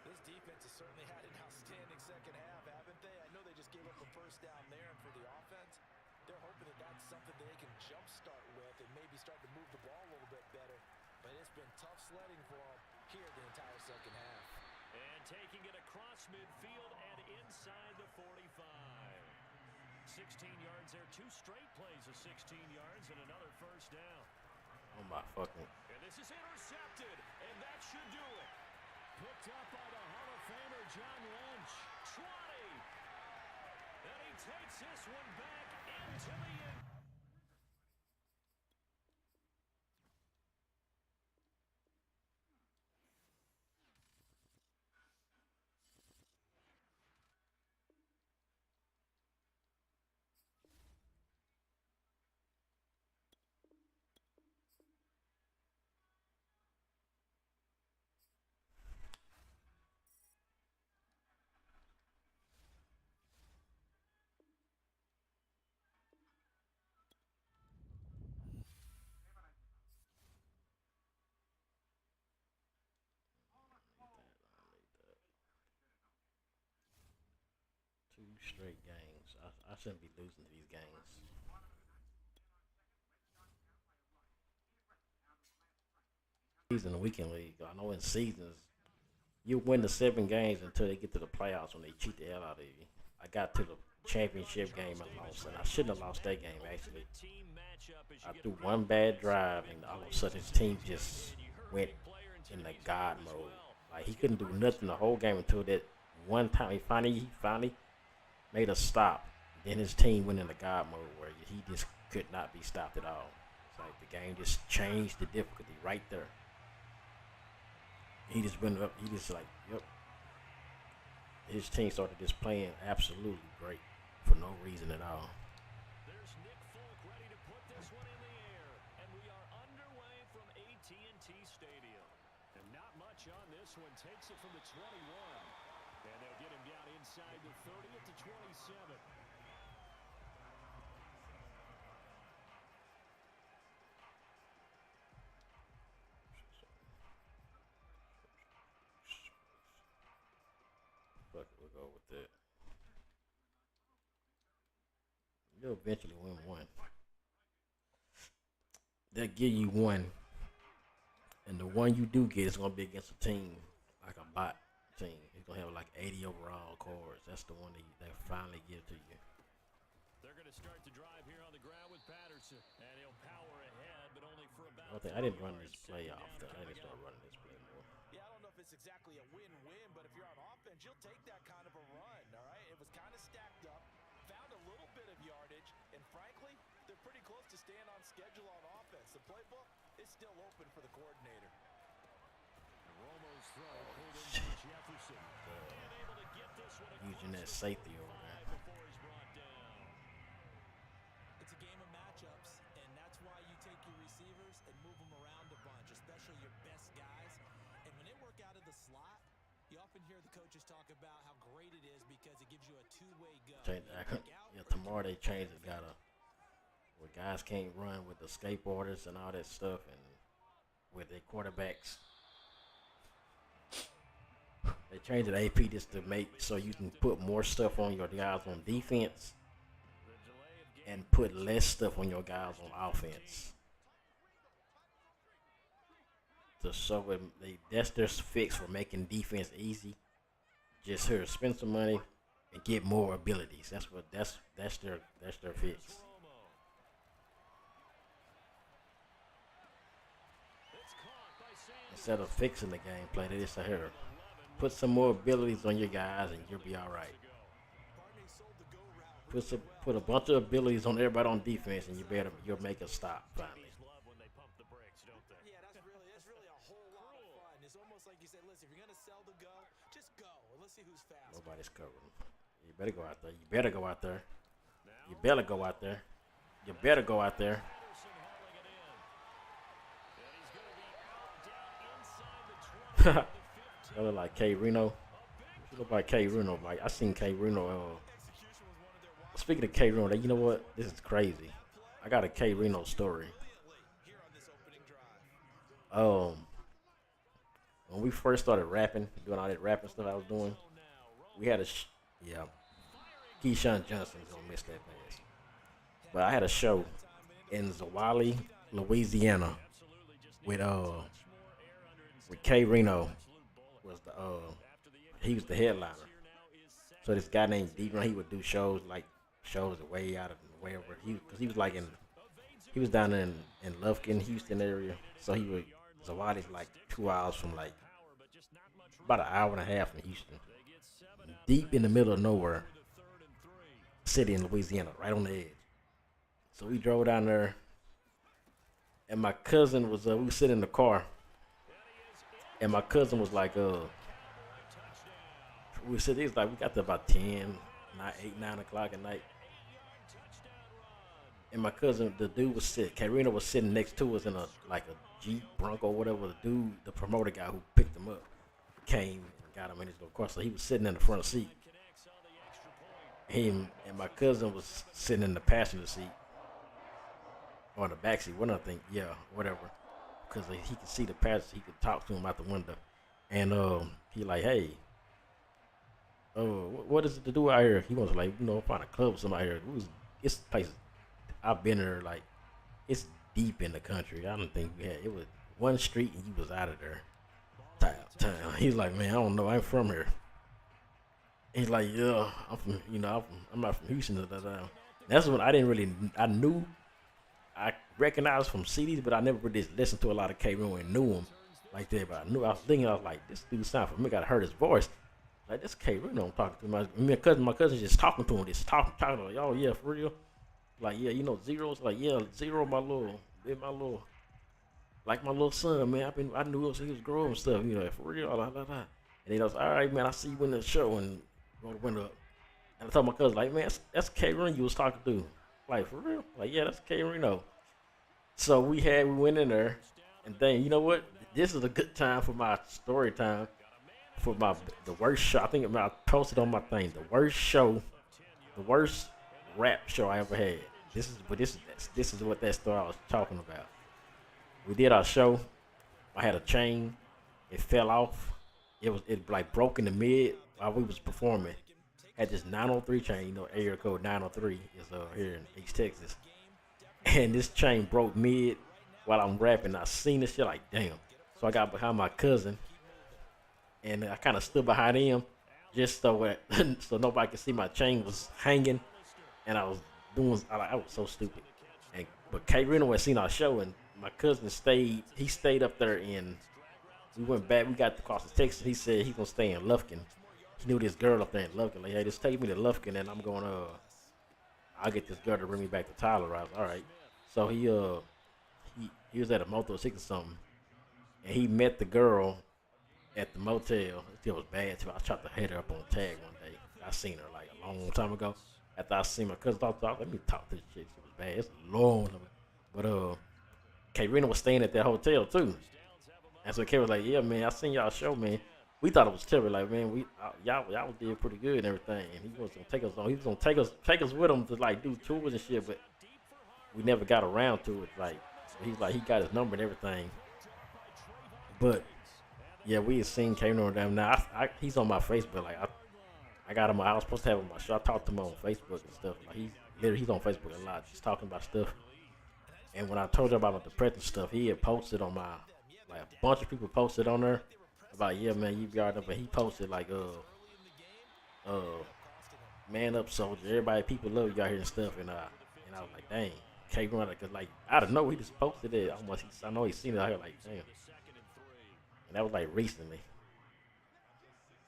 This defense has certainly had an outstanding second half, haven't they? I know they just gave up a 1st down there, and for the offense, they're hoping that that's something they can jumpstart with and maybe start to move the ball a little bit better. But it's been tough sledding for them here the entire second half. And taking it across midfield and inside the 45. 16 yards there, 2 straight plays of 16 yards and another 1st down. Oh my fucking. And this is intercepted, and that should do it. Picked up by the Hall of Famer John Lynch. 20. And he takes this one back into the end. Two straight games. I shouldn't be losing these games. Season weekend league. I know in seasons you win the 7 games until they get to the playoffs when they cheat the hell out of you. I got to the championship game and lost, and I shouldn't have lost that game actually. I threw one bad drive, and all of a sudden his team just went in the God mode. Like he couldn't do nothing the whole game until that one time he finally made a stop. Then his team went into God mode where he just could not be stopped at all. It's like the game just changed the difficulty right there. He just went up. He just like, yep. his team started just playing absolutely great for no reason at all. There's Nick Folk ready to put this one in the air. And we are underway from AT&T Stadium. And not much on this one. Takes it from the 21. And they'll get him down inside the 30 at the 27. Fuck it, we'll go with that. You'll eventually win one. They'll give you one, and the one you do get is gonna be against a team like a bot team. He's gonna have like 80 overall cards. That's the one they finally give to you. They're going to start the drive here on the ground with Patterson. And he'll power ahead, but only for about I didn't run this play off. I didn't start running this play more. Yeah, I don't know if it's exactly a win-win, but if you're on offense, you'll take that kind of a run, all right? It was kind of stacked up, found a little bit of yardage, and frankly, they're pretty close to staying on schedule on offense. The playbook is still open for the coordinator. And Romo's throw pulled in by Jefferson. Unable to get this one Using that safety over there. before he's brought down. It's a game of matchups, and that's why you take your receivers and move them around a bunch, especially your best guys. And when they work out of the slot, you often hear the coaches talk about how great it is because it gives you a two-way go. Tomorrow they changed it. Where guys can't run with the skateboarders and all that stuff, and with their quarterbacks. They changed the AP just to make so you can put more stuff on your guys on defense and put less stuff on your guys on offense. That's their fix for making defense easy. Just here, spend some money and get more abilities. That's their fix. Instead of fixing the gameplay, they just say here, put some more abilities on your guys and you'll be all right. Put a bunch of abilities on everybody on defense and you'll make a stop finally. Yeah, that's really a whole lot of fun. It's almost like you said, listen, if you're going to sell the go, just go. And let's see who's fast. Nobody's covering. You better go out there. You better go out there. You better go out there. You better go out there. That look like K Reno. She look like K Reno. Like I seen K Reno. Speaking of K Reno, you know what? This is crazy. I got a K Reno story. When we first started rapping, doing all that rapping stuff I was doing, we had Keyshawn Johnson's gonna miss that pass. But I had a show in Zawali, Louisiana, with K Reno was he was the headliner. So this guy named D-Ron, he would do shows way out of wherever because he was down there in Lufkin, Houston area. So Zawadi's like 2 hours from like about an hour and a half from Houston, deep in the middle of nowhere, city in Louisiana, right on the edge. So we drove down there, and my cousin was we were sitting in the car. And my cousin was like, we got to about 10, 9 o'clock at night. And my cousin, the dude was sitting, Karina was sitting next to us in a Jeep Bronco, whatever. The promoter guy who picked him up came and got him in his little car. So he was sitting in the front seat. Him and my cousin was sitting in the passenger seat. Or in the back seat, whatever. Because he could see the passenger, he could talk to him out the window. And he like, hey, what is it to do out here? He wants to find a club or something out here. It's places, I've been there, it's deep in the country. I don't think it was one street and he was out of there. He's like, man, I don't know, I'm from here. He's like, yeah, I'm from, I'm not from Houston. That's when I recognized from CDs, but I never really listened to a lot of K-Roon and knew him like that. But I was like, this dude sound familiar. I heard his voice. Like, this K-Roon I'm talking to. My cousin just talking to him. Just talking like, oh, yeah, for real? Like, yeah, Zero's like, yeah, Zero, my little, like my little son, man. I knew he was growing and stuff, for real. Blah, blah, blah. And he was, all right, man, I see you in the show. And rolled the window up. And I told my cousin, like, man, that's K Reno you was talking to. Like, for real? Like, yeah, that's K Reno. So we went in there, and then you know what? This is a good time for my story time. For the worst show, I think I posted on my thing. The worst rap show I ever had. This is what that story I was talking about. We did our show. I had a chain. It fell off. It like broke in the mid while we was performing. Had this 903 chain, area code 903 is here in East Texas. And this chain broke mid while I'm rapping. I seen this shit like damn. So I got behind my cousin and I kind of stood behind him just so nobody could see my chain was hanging. And I was I was so stupid. But K Reno had seen our show and my cousin stayed. He stayed up there and we went back. We got across the Texas. He said he's gonna stay in Lufkin. He knew this girl up there in Lufkin. Like, hey, just take me to Lufkin and I'm going I'll get this girl to bring me back to Tyler. I was all right. So he was at a Motel 6 or something, and he met the girl at the motel. It was bad too. I tried to hit her up on tag one day. I seen her like a long time ago. After I seen my cousin talk, let me talk to this chick. It was bad. It's a long time. But K Reno was staying at that hotel too. And so K was like, yeah, man, I seen y'all show, man. We thought it was terrible. Like, man, y'all did pretty good and everything. And he was gonna take us on. He was gonna take us with him to like do tours and shit. But we never got around to it. Like, he got his number and everything. But yeah, we had seen K Reno them. Now he's on my Facebook. Like I got him. I was supposed to have him on my show. I talked to him on Facebook and stuff. Like he's on Facebook a lot, just talking about stuff. And when I told him about my depression stuff, he had posted on my like a bunch of people posted on there about yeah man you be alright, but he posted like man up soldier, everybody people love you out here and stuff, and I was like dang K Reno, cause like out of nowhere he just posted it. I know he seen it out here like damn, and that was like recently.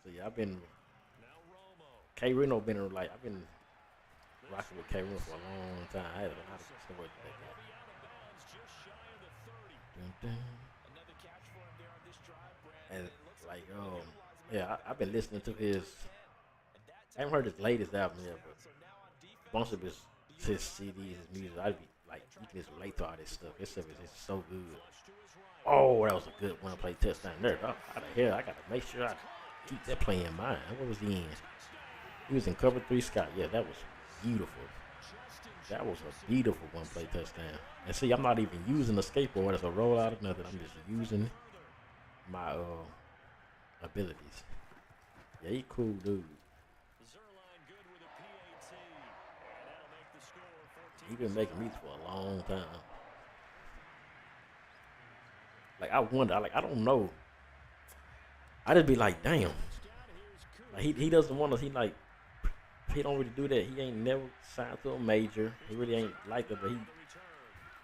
So yeah, I've been K Reno been like I've been rocking with K Reno for a long time. I had a lot of stuff with that guy. Dun, dun. And like yeah, I've been listening to his. I haven't heard his latest album yet, but a bunch of his CDs, his music, I'd be like, you can just relate to all this stuff. This stuff is just so good. Oh, that was a good one play touchdown there. How the hell? I gotta make sure I keep that play in mind. What was he in? He was in cover 3 Scott. Yeah, that was beautiful. That was a beautiful one play touchdown. And see, I'm not even using the skateboard as a rollout or nothing. I'm just using my abilities. Yeah, he cool dude. He been making music for a long time. Like I wonder, I don't know. I just be like, damn. Like he doesn't want to. He don't really do that. He ain't never signed to a major. He really ain't like it, but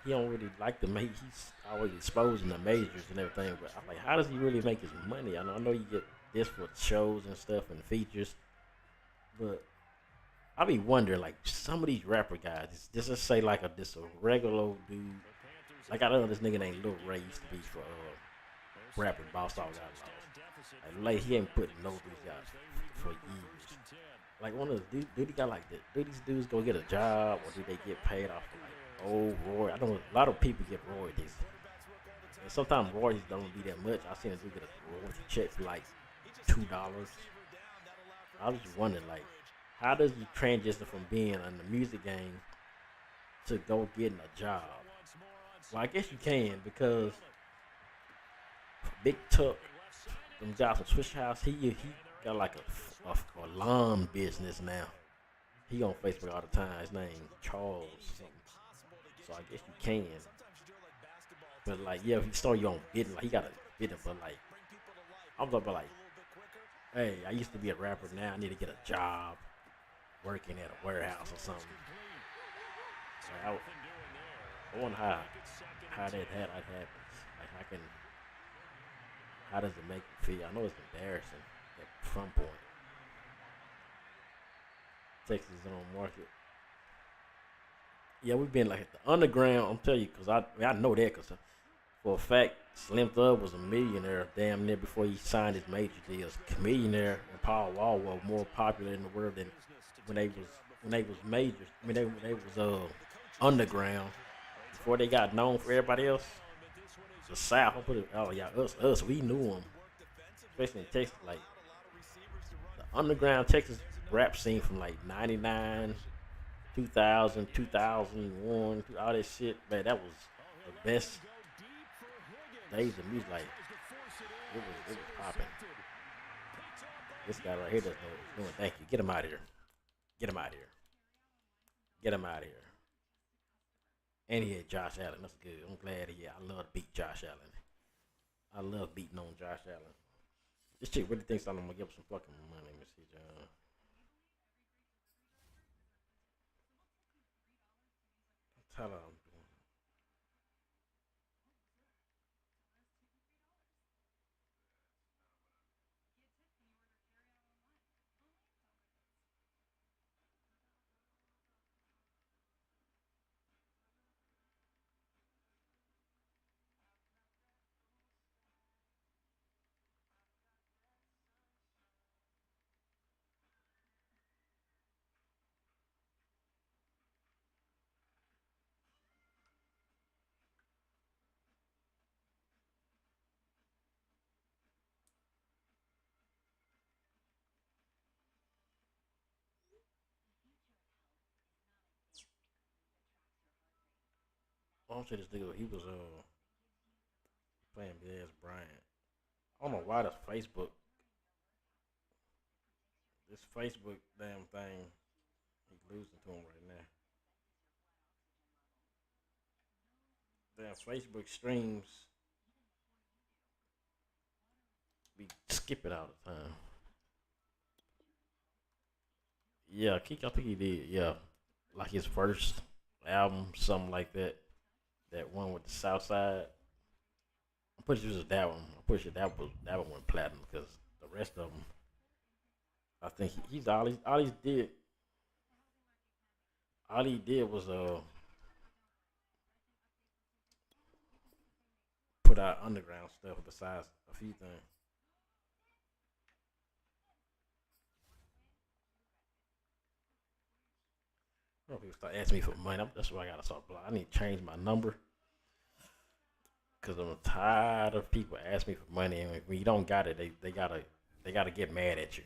he don't really like the major. He's always exposing the majors and everything. But I'm like, how does he really make his money? I know you get this for shows and stuff and features, but I be wondering, like, some of these rapper guys, just say like this a regular old dude. Like I know this nigga named Lil Ray used to be for rapping Boss Hog Outlaws. Like he ain't putting no these guys for years. Like one of the do he got like that? Do these dudes go get a job or do they get paid off of like old royalties? I know a lot of people get royalties. And sometimes royalties don't be that much. I seen a dude get a royalty check for like $2. I was just wondering, like, how does you transition from being in the music game to go getting a job? Well, I guess you can because Big Tuck, them guys from Swish House, he got like a lawn business now. He on Facebook all the time. His name Charles something. So I guess you can. But like, yeah, if you start your own business, like he got a business, but like, I'm talking about like, hey, I used to be a rapper. Now I need to get a job working at a warehouse or something. So I wonder how that happens. Like how does it make you feel? I know it's embarrassing at some point. Texas on market. Yeah, we've been like at the underground. I'm telling you, cause I know that, cause For a fact, Slim Thug was a millionaire damn near before he signed his major deals. Chamillionaire and Paul Wall were more popular in the world than when they was majors. I mean, when they was underground before they got known for everybody else. The South, I put it. Oh yeah, us, we knew them, especially in Texas. Like the underground Texas rap scene from like '99, 2000, 2001, all that shit. Man, that was the best days of music. Like it was popping. This guy right here doesn't know what he's doing. Thank you. Get him out of here. Get him out of here. Get him out of here. And he had Josh Allen. That's good. I'm glad he. I love to beat Josh Allen. I love beating on Josh Allen. This chick really thinks I'm gonna give him some fucking money. Let me see, John. Tell her I'm doing. I don't say this nigga. He was playing Biz Bryant. I don't know why this Facebook damn thing, he's losing to him right now. Damn Facebook streams be skipping all the time. Yeah, I think he did. Yeah, like his first album, something like that. That one with the South Side. I'm pretty sure it was that one. I'm pretty sure that one went platinum because the rest of them, I think he's all he did was put out underground stuff besides a few things. I don't know if people start asking me for money. That's why I gotta start blocking. I need to change my number because I'm tired of people asking me for money, and when you don't got it, they gotta get mad at you.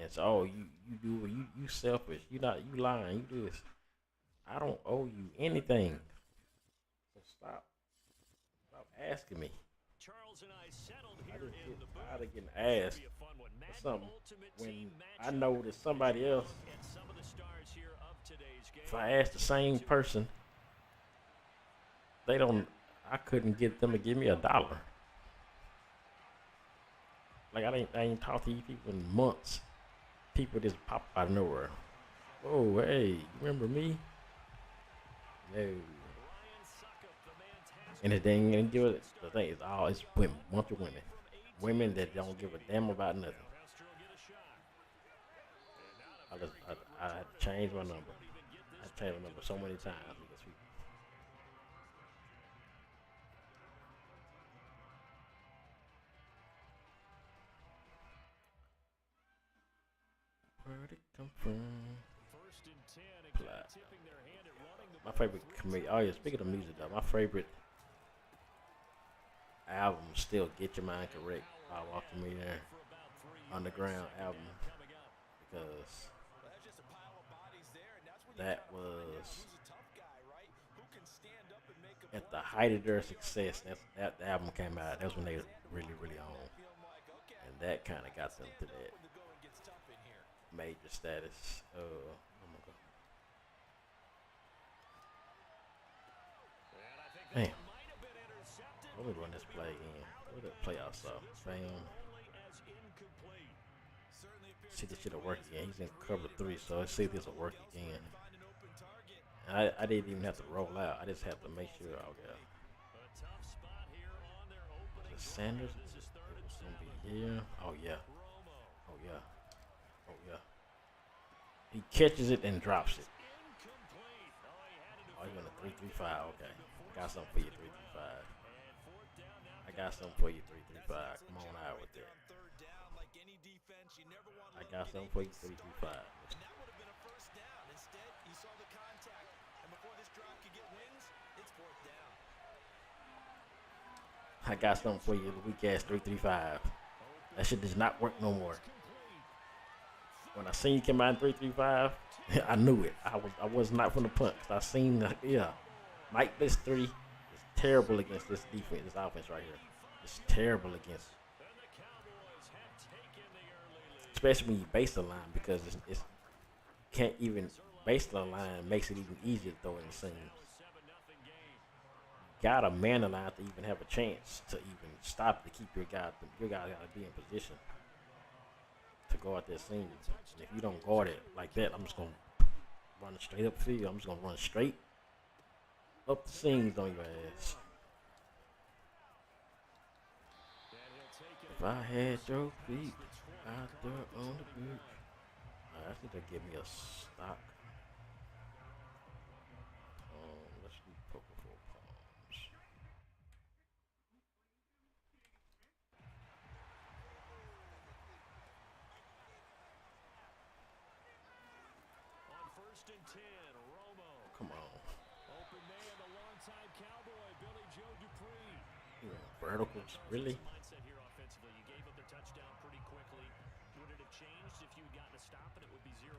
And so, oh, you selfish. You lying. You this. I don't owe you anything. So stop asking me. I just get tired of getting asked for something when I know that somebody else. If I ask the same person, they don't. I couldn't get them to give me $1. Like I ain't talked to you people in months. People just pop out of nowhere. Oh, hey, you remember me? No. And the thing and give it the thing is all it's women, bunch of women. Women that don't give a damn about nothing. I had to change my number. I changed my number so many times because people. Where'd it come from? My favorite comedian. Oh yeah, speaking of music though, my favorite album still "Get Your Mind Correct" by Walker Millionaire Underground album because that was at the height of their success. That album came out. That's when they really on, and that kind of got them to that major status. Oh my god. Damn. Let me run this play again. Look at that play outside. Bam. See this shit'll work again. He's in cover 3, so let's see if this'll work again. And I didn't even have to roll out. I just have to make sure. Okay. Is it Sanders? It was gonna be here. Oh yeah. Oh yeah. Oh yeah. He catches it and drops it. Oh, he's on a 3-3-5. Okay. Got something for you, 3-3-5. got something for you, 335. Come on out with that. I got something for you, 335. And that would have been a first down. Instead, you saw the contact. And before this drive could get wings, it's fourth down. I got something for you, the weak ass 335. That shit does not work no more. When I seen you come out in 335, I knew it. I was not from the punt. I seen the Mike this 3 is terrible against this defense, this offense right here. It's terrible against it. Especially when you base the line, because it's can't even base the line makes it even easier to throw in the seams. Gotta man the line to even have a chance to even stop to keep your guy. Your guy gotta be in position to go out there seam. And if you don't guard it like that, I'm just gonna run straight up field. I'm just gonna run straight up the seams on your ass. If I had your feet out there on the beach, I think they'll give me a stock. Let's do poker for palms. On 1st and 10, Romo. Come on. Open man, the longtime Cowboy, Billy Joe Dupree. Verticals, really? Mindset here offensively. You gave up the touchdown pretty quickly. Would it have changed if you had gotten a stop and it would be 0-0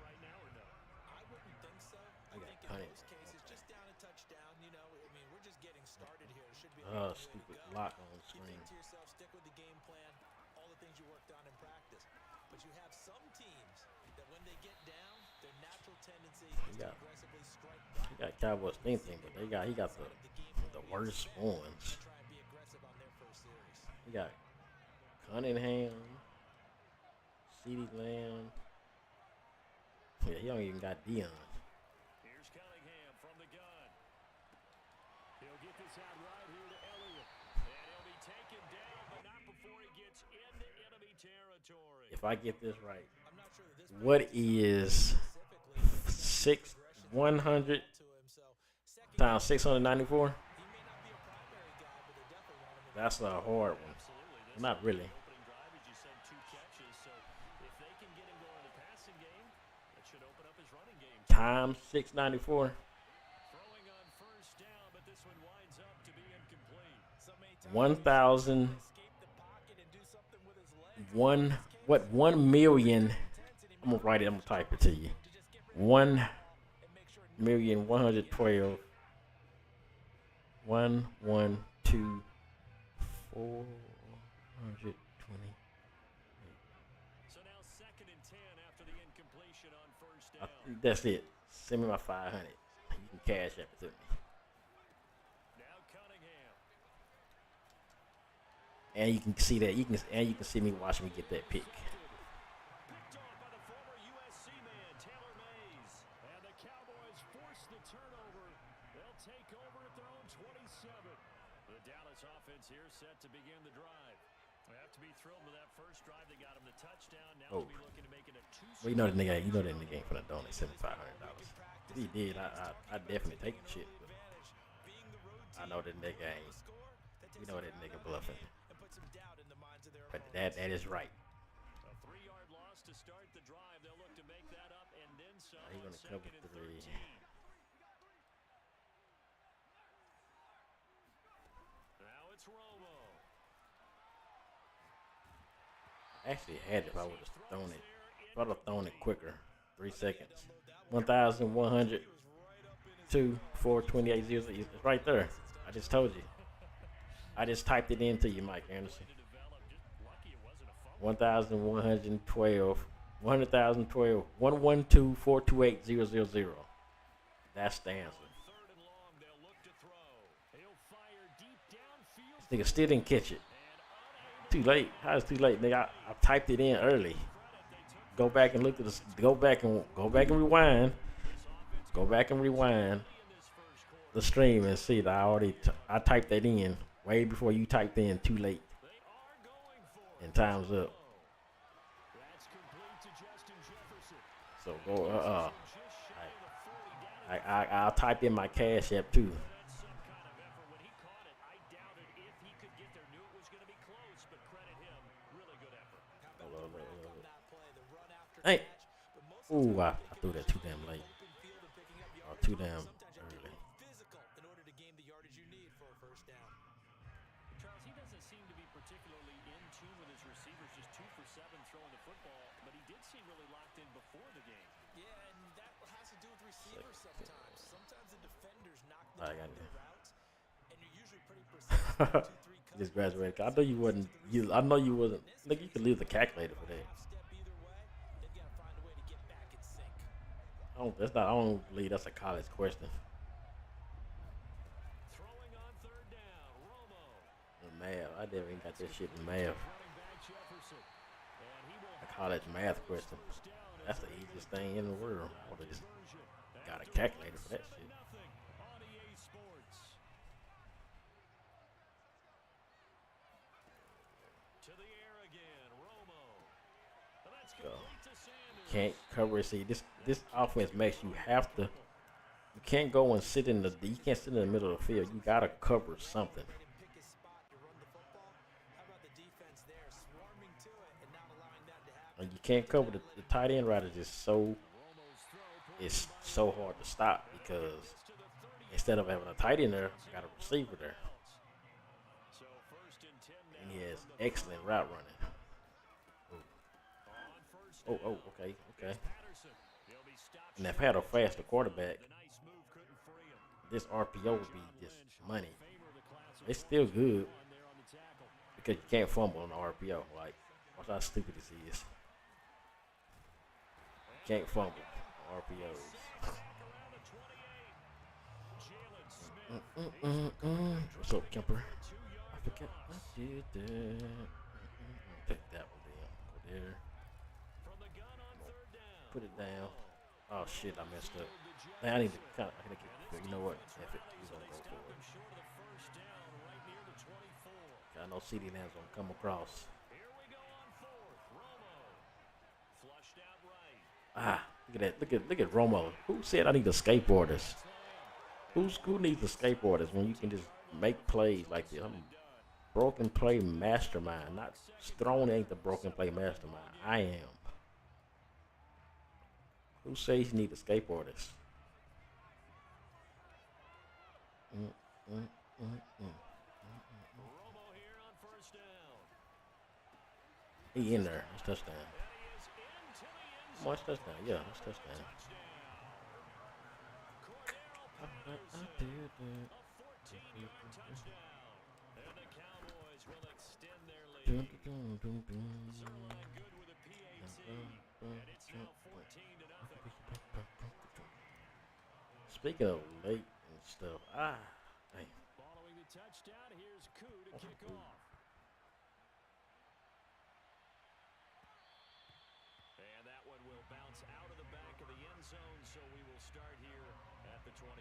right now, or no? I wouldn't think so. I think in most cases, just down a touchdown, you know, I mean, we're just getting started here. It should be a Stupid lock on the You screen. think to yourself, stick with the game plan, all the things you worked on in practice. But you have some teams that when they get down, their natural tendency is to aggressively strike back. He got Cowboys thing, but he got the worst ones. Try and be aggressive on their first series. He got Cunningham, CeeDee Lamb. Yeah, he don't even got Dion. Here's Cunningham from the gun. He'll get this out right here to Elliott. And he'll be taken down, but not before he gets into enemy territory. If I get this right, I'm not sure that this what is 100 times 694? That's a hard one. Not really. Opening drive, as you said, 2 catches. So if they can get him going in the passing game, that should open up his running game. Times 694. Throwing on 1st down, but this one winds up to be incomplete. 1,000. 1 million. I'm gonna write it. I'm gonna type it to you. 1,112. 112 420. So now 2nd and 10 after the incompletion on 1st down. That's it. Send me my 500. You can cash app it to me. Now Cunningham. And you can see that. You can see me watching me get that pick. Picked off by the former USC man, Taylor Mays. And the Cowboys force the turnover. They'll take over at their own 27. The Dallas offense here set to begin the drive. They have to be thrilled with that first drive. They got him the touchdown. Now they'll be looking to make it a 2-score. Well, you know that nigga ain't for the donate $7,500. If he did, I definitely take the shit. But I know that nigga ain't. You know that nigga bluffing. But that is right. A 3-yard loss to start the drive. They'll look to make that up and then some. He's gonna cover 3. Now it's Romo. I actually had it if I would have thrown it. If I would have thrown it quicker. 3 seconds. 1,102 428 0. It's right there. I just told you. I just typed it into you, Mike Anderson. 1,112. 100,012. 112 428 000. That's the answer. This nigga still didn't catch it. Too late. How is it too late, nigga? I typed it in early. Go back and look at this. Go back and rewind. Go back and rewind the stream and see that I typed that in way before you typed in too late. And time's up. So go I'll type in my cash app too. after Hey. catch, but most of the Ooh, time I taking threw that too possession damn of the late. open field and picking up Or yardage. too damn Sometimes you have to early. get physical in order to gain the yardage you need for a first down. Charles, he doesn't seem to be particularly in tune with his receivers, just 2 for 7 throwing the football, but he did seem really locked in before the game. Yeah, and that has to do with receivers sometimes. Sometimes the defenders knock them I off got their routes, and you're usually pretty precise with you. 2-3 Just coverages. graduated. I know you wasn't. I know you wasn't. Nigga, you could leave the calculator for that. Half step either way, they've got to find a way to get back in sync. I don't. That's not. I don't believe that's a college question. Throwing on 3rd down, Romo. Math. I never even got that shit in math. Running back Jefferson. And he will A college math question. first down That's as the they easiest thing in the world. on Or they just conversion. got a And calculator for that 7-0 shit. on EA Sports. To the air again, Romo. And that's Go. complete to Sanders. Can't cover it. See, this offense makes you have to. You can't go and sit in the. You can't sit in the middle of the field. You gotta cover something. Made him pick his spot to run the football. How about the defense there, swarming to it and not allowing that to happen? And you can't cover the tight end route is just so. It's so hard to stop because instead of having a tight end there, I got a receiver there. So 1st and 10 now. And he has excellent route running. Oh, okay. Patterson. He'll be stopped And if I had a faster quarterback, The nice move couldn't free him. this RPO would be just money. Favor the class of It's still good 21 there on the tackle. because you can't fumble on the RPO. Like, watch how stupid this is. You can't fumble on RPOs. Back around the 28. Jalen Smith. What's up, Kemper? 2-yard I forget loss. I did that. Take that one down. Go there. From the gun on 3rd down. Put it down. Oh shit, I messed up. Man, I need to kind of. You know what? F it. We're gonna go for it. Short of the 1st down, right near the 24. I know CD Lamb's gonna come across. Here we go on 4th. Romo. Flushed out right. Ah, look at that. Look at Romo. Who said I need the skateboarders? Who needs the skateboarders when you can just make plays like this? I'm a broken play mastermind. Not Strong ain't the broken play mastermind. I am. Who says you need the skateboarders? Romo here on 1st down. He in there. That's touchdown. And he is into the end Come on, that's touchdown. Yeah, that's touchdown. Cordero Patterson. A 14-yard touchdown. And the Cowboys will extend their lead. Zerline good with a PAT. And it's now 14-0. Speaking of late and stuff, dang. Following the touchdown, here's Koo to kick off. And that one will bounce out of the back of the end zone, so we will start here at the 25.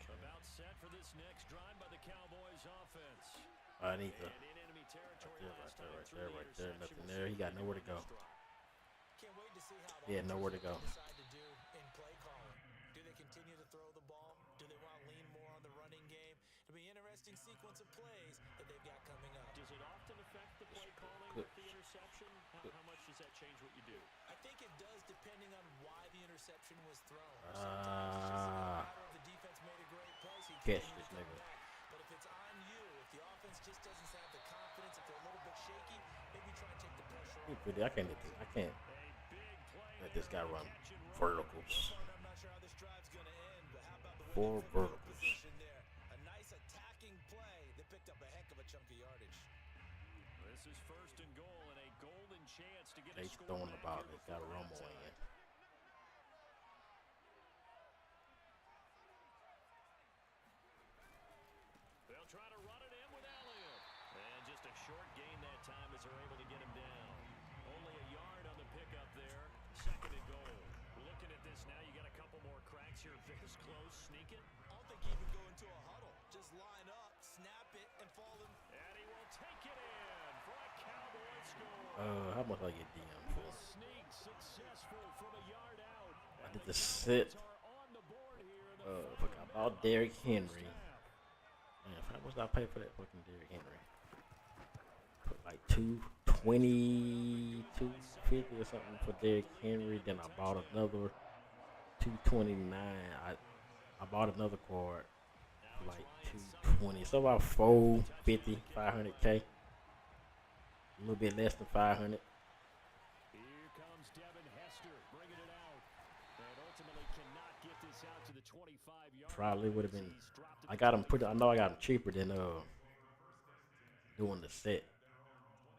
About set for this next drive by the Cowboys offense. I need to. And in enemy territory last time Right through there. the Nothing interception there. He got nowhere to go. Can't wait to see how He had nowhere to go. decide to do in play calling. Do they continue to throw the ball? Do they want to lean more on the running game? It'll be an interesting sequence of plays that they've got coming up. Does it often affect the play calling Good. with the interception? How much does that change what you do? I think it does depending on why the interception was thrown. Sometimes it's just a matter of the defense made a great play, so you Catch continue this to come nigga. back. But if it's on you, if the offense just doesn't have the confidence, if they're a little bit shaky, maybe try and take the pressure off. I can't let this. I can't A big play. let this guy run Catch and roll. verticals. I'm not sure how this drive's going to end, but how about the way 4 they field verticals. position there? A nice attacking play that picked up a heck of a chunk of yardage. This is 1st and goal and a golden chance to get a They score throwing the back ball. here They got a before Romo halftime. in. They'll try to run it in with Elliott. And just a short gain that time as they're able to get him down. Only a yard on the pickup there. 2nd and goal. Looking at this now, you got a couple more cracks here. This close, sneak it. I don't think you even go into a huddle. Just line up, snap it, and fall in. And he will take it in for a How much I get DM for? The sneak successful from a yard out. I did the set. Are on the board here in the Forgot about Derrick Henry. Man, how much did I pay for that fucking Derrick Henry? Put like 220, 250 or something for Derrick Henry. Then I bought another 229. I bought another card for like 220. So about 450, 500K. A little bit less than 500. Here comes Devin Hester bringing it out. And ultimately cannot get this out to the 25-yard. Probably would have been. I got him I know I got him cheaper than doing the set.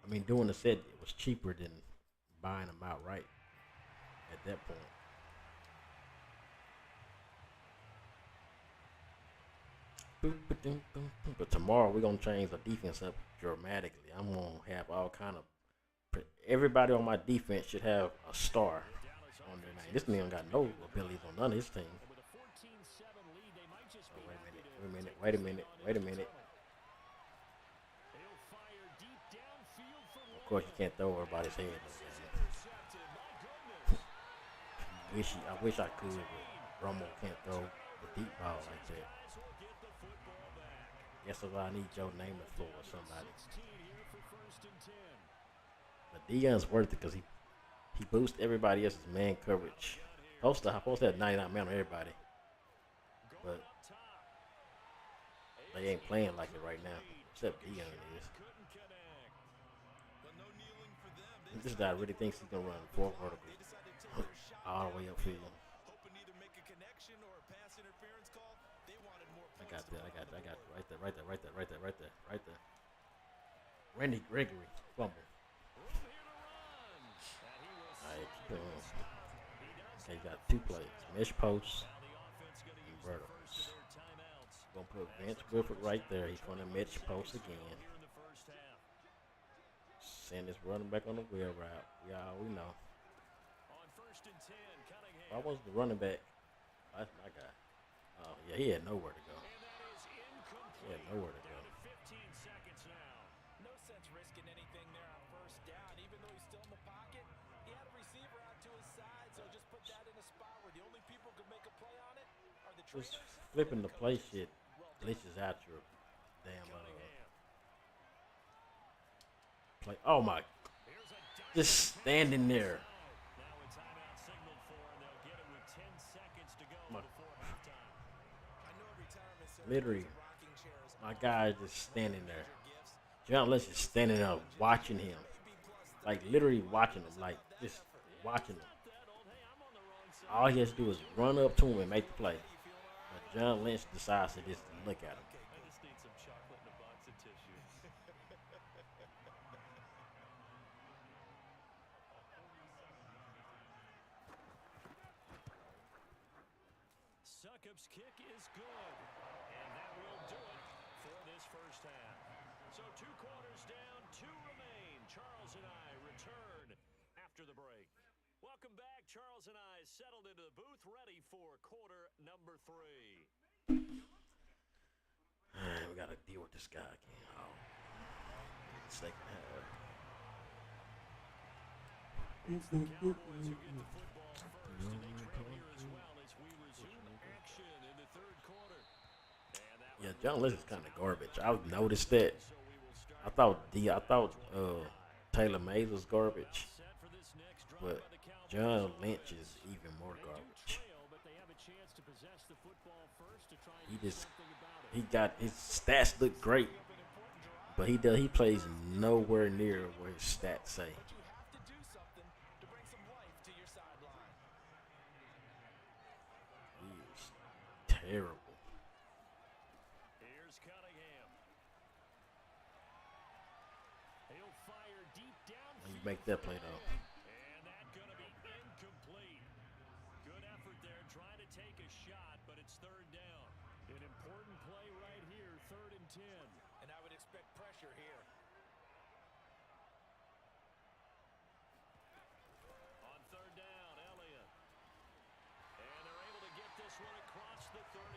I mean, doing the set it was cheaper than buying them outright at that point. But tomorrow we're gonna change the defense up dramatically. I'm gonna have all kind of. Everybody on my defense should have a star on their name. This man got no abilities on none of his team. Oh, wait a minute. Of course, you can't throw everybody's head. I wish I could, but Romo can't throw the deep ball like that. Guess I need Joe Namath for somebody. But Deion's worth it because he boosts everybody else's man coverage. Supposed to have 99 man on everybody, but they ain't playing like it right now. Except Deion is. This guy really thinks he can run 4 verticals all the way upfield. I got that. Right there. Randy Gregory, fumble. Alright, keep going. Okay, you got 2 plays. Mesh posts and verticals. Gonna put Vince Wilford right there. He's gonna mesh post again. Send this running back on the wheel route. We know. Why was the running back? That's my guy. Oh, yeah, he had nowhere to go. No sense risking anything there on first down. Even though he's still in the pocket, he had a receiver out to his side, so just put that in a spot where the only people who can make a play on it are the trainers. Just flipping the play shit glitches out your damn play. Oh my! Just standing there. Literally, my guy is just standing there. John Lynch is standing there watching him. Like, literally watching him. Like, just watching him. All he has to do is run up to him and make the play. But John Lynch decides to just look at him. Succop's kick is good, and that will do it for this first half. So 2 quarters down, 2 remain. Charles and I return after the break. Welcome back. Charles and I settled into the booth, ready for quarter number 3. We got to deal with this guy again. Oh, second half. It's the Cowboys who get the football first, and they trail here as well as we resume action in the 3rd quarter. Yeah, John Lynch is kind of garbage. I've noticed that. I thought Taylor Mays was garbage, but John Lynch is even more garbage. He got his stats look great, but he plays nowhere near where his stats say. He is terrible. Make that play though. And that's going to be incomplete. Good effort there trying to take a shot, but it's 3rd down. An important play right here, 3rd and 10. And I would expect pressure here. On 3rd down, Elliott. And they're able to get this one across the 35.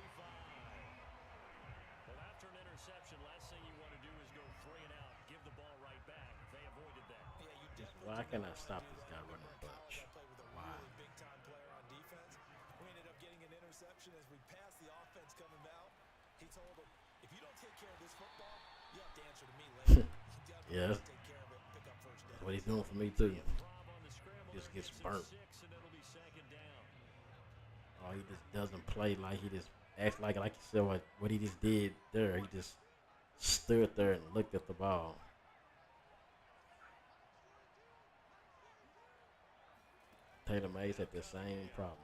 Well, after an interception, last thing you want to do is go 3 and out, give the ball right back. They avoided that. Yeah, you definitely Why can't I stop this guy running a bunch? Why? Really big time player on defense. We ended up getting an interception as we passed the offense coming out. He told him, if you don't take care of this football, you have to answer to me later. Yeah, that's Take care of it, pick up first down. what he's doing for me too. Just gets burnt. Oh, he just doesn't play like he just acts like you said what he just did there. He just stood there and looked at the ball. Taylor Mays had the same problem.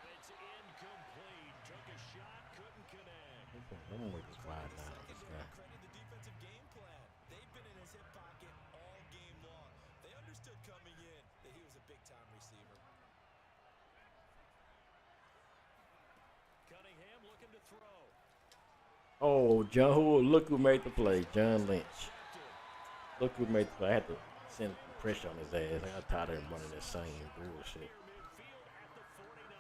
And it's incomplete. Took a shot, couldn't connect. I'm gonna work this wide now. This guy. Credit the defensive game plan. They've been in his hip pocket all game long. They understood coming in that he was a big-time receiver. Cunningham looking to throw. Oh, look who made the play. John Lynch. Look who made the play. I had to send pressure on his ass. I got tired of him running that same bullshit.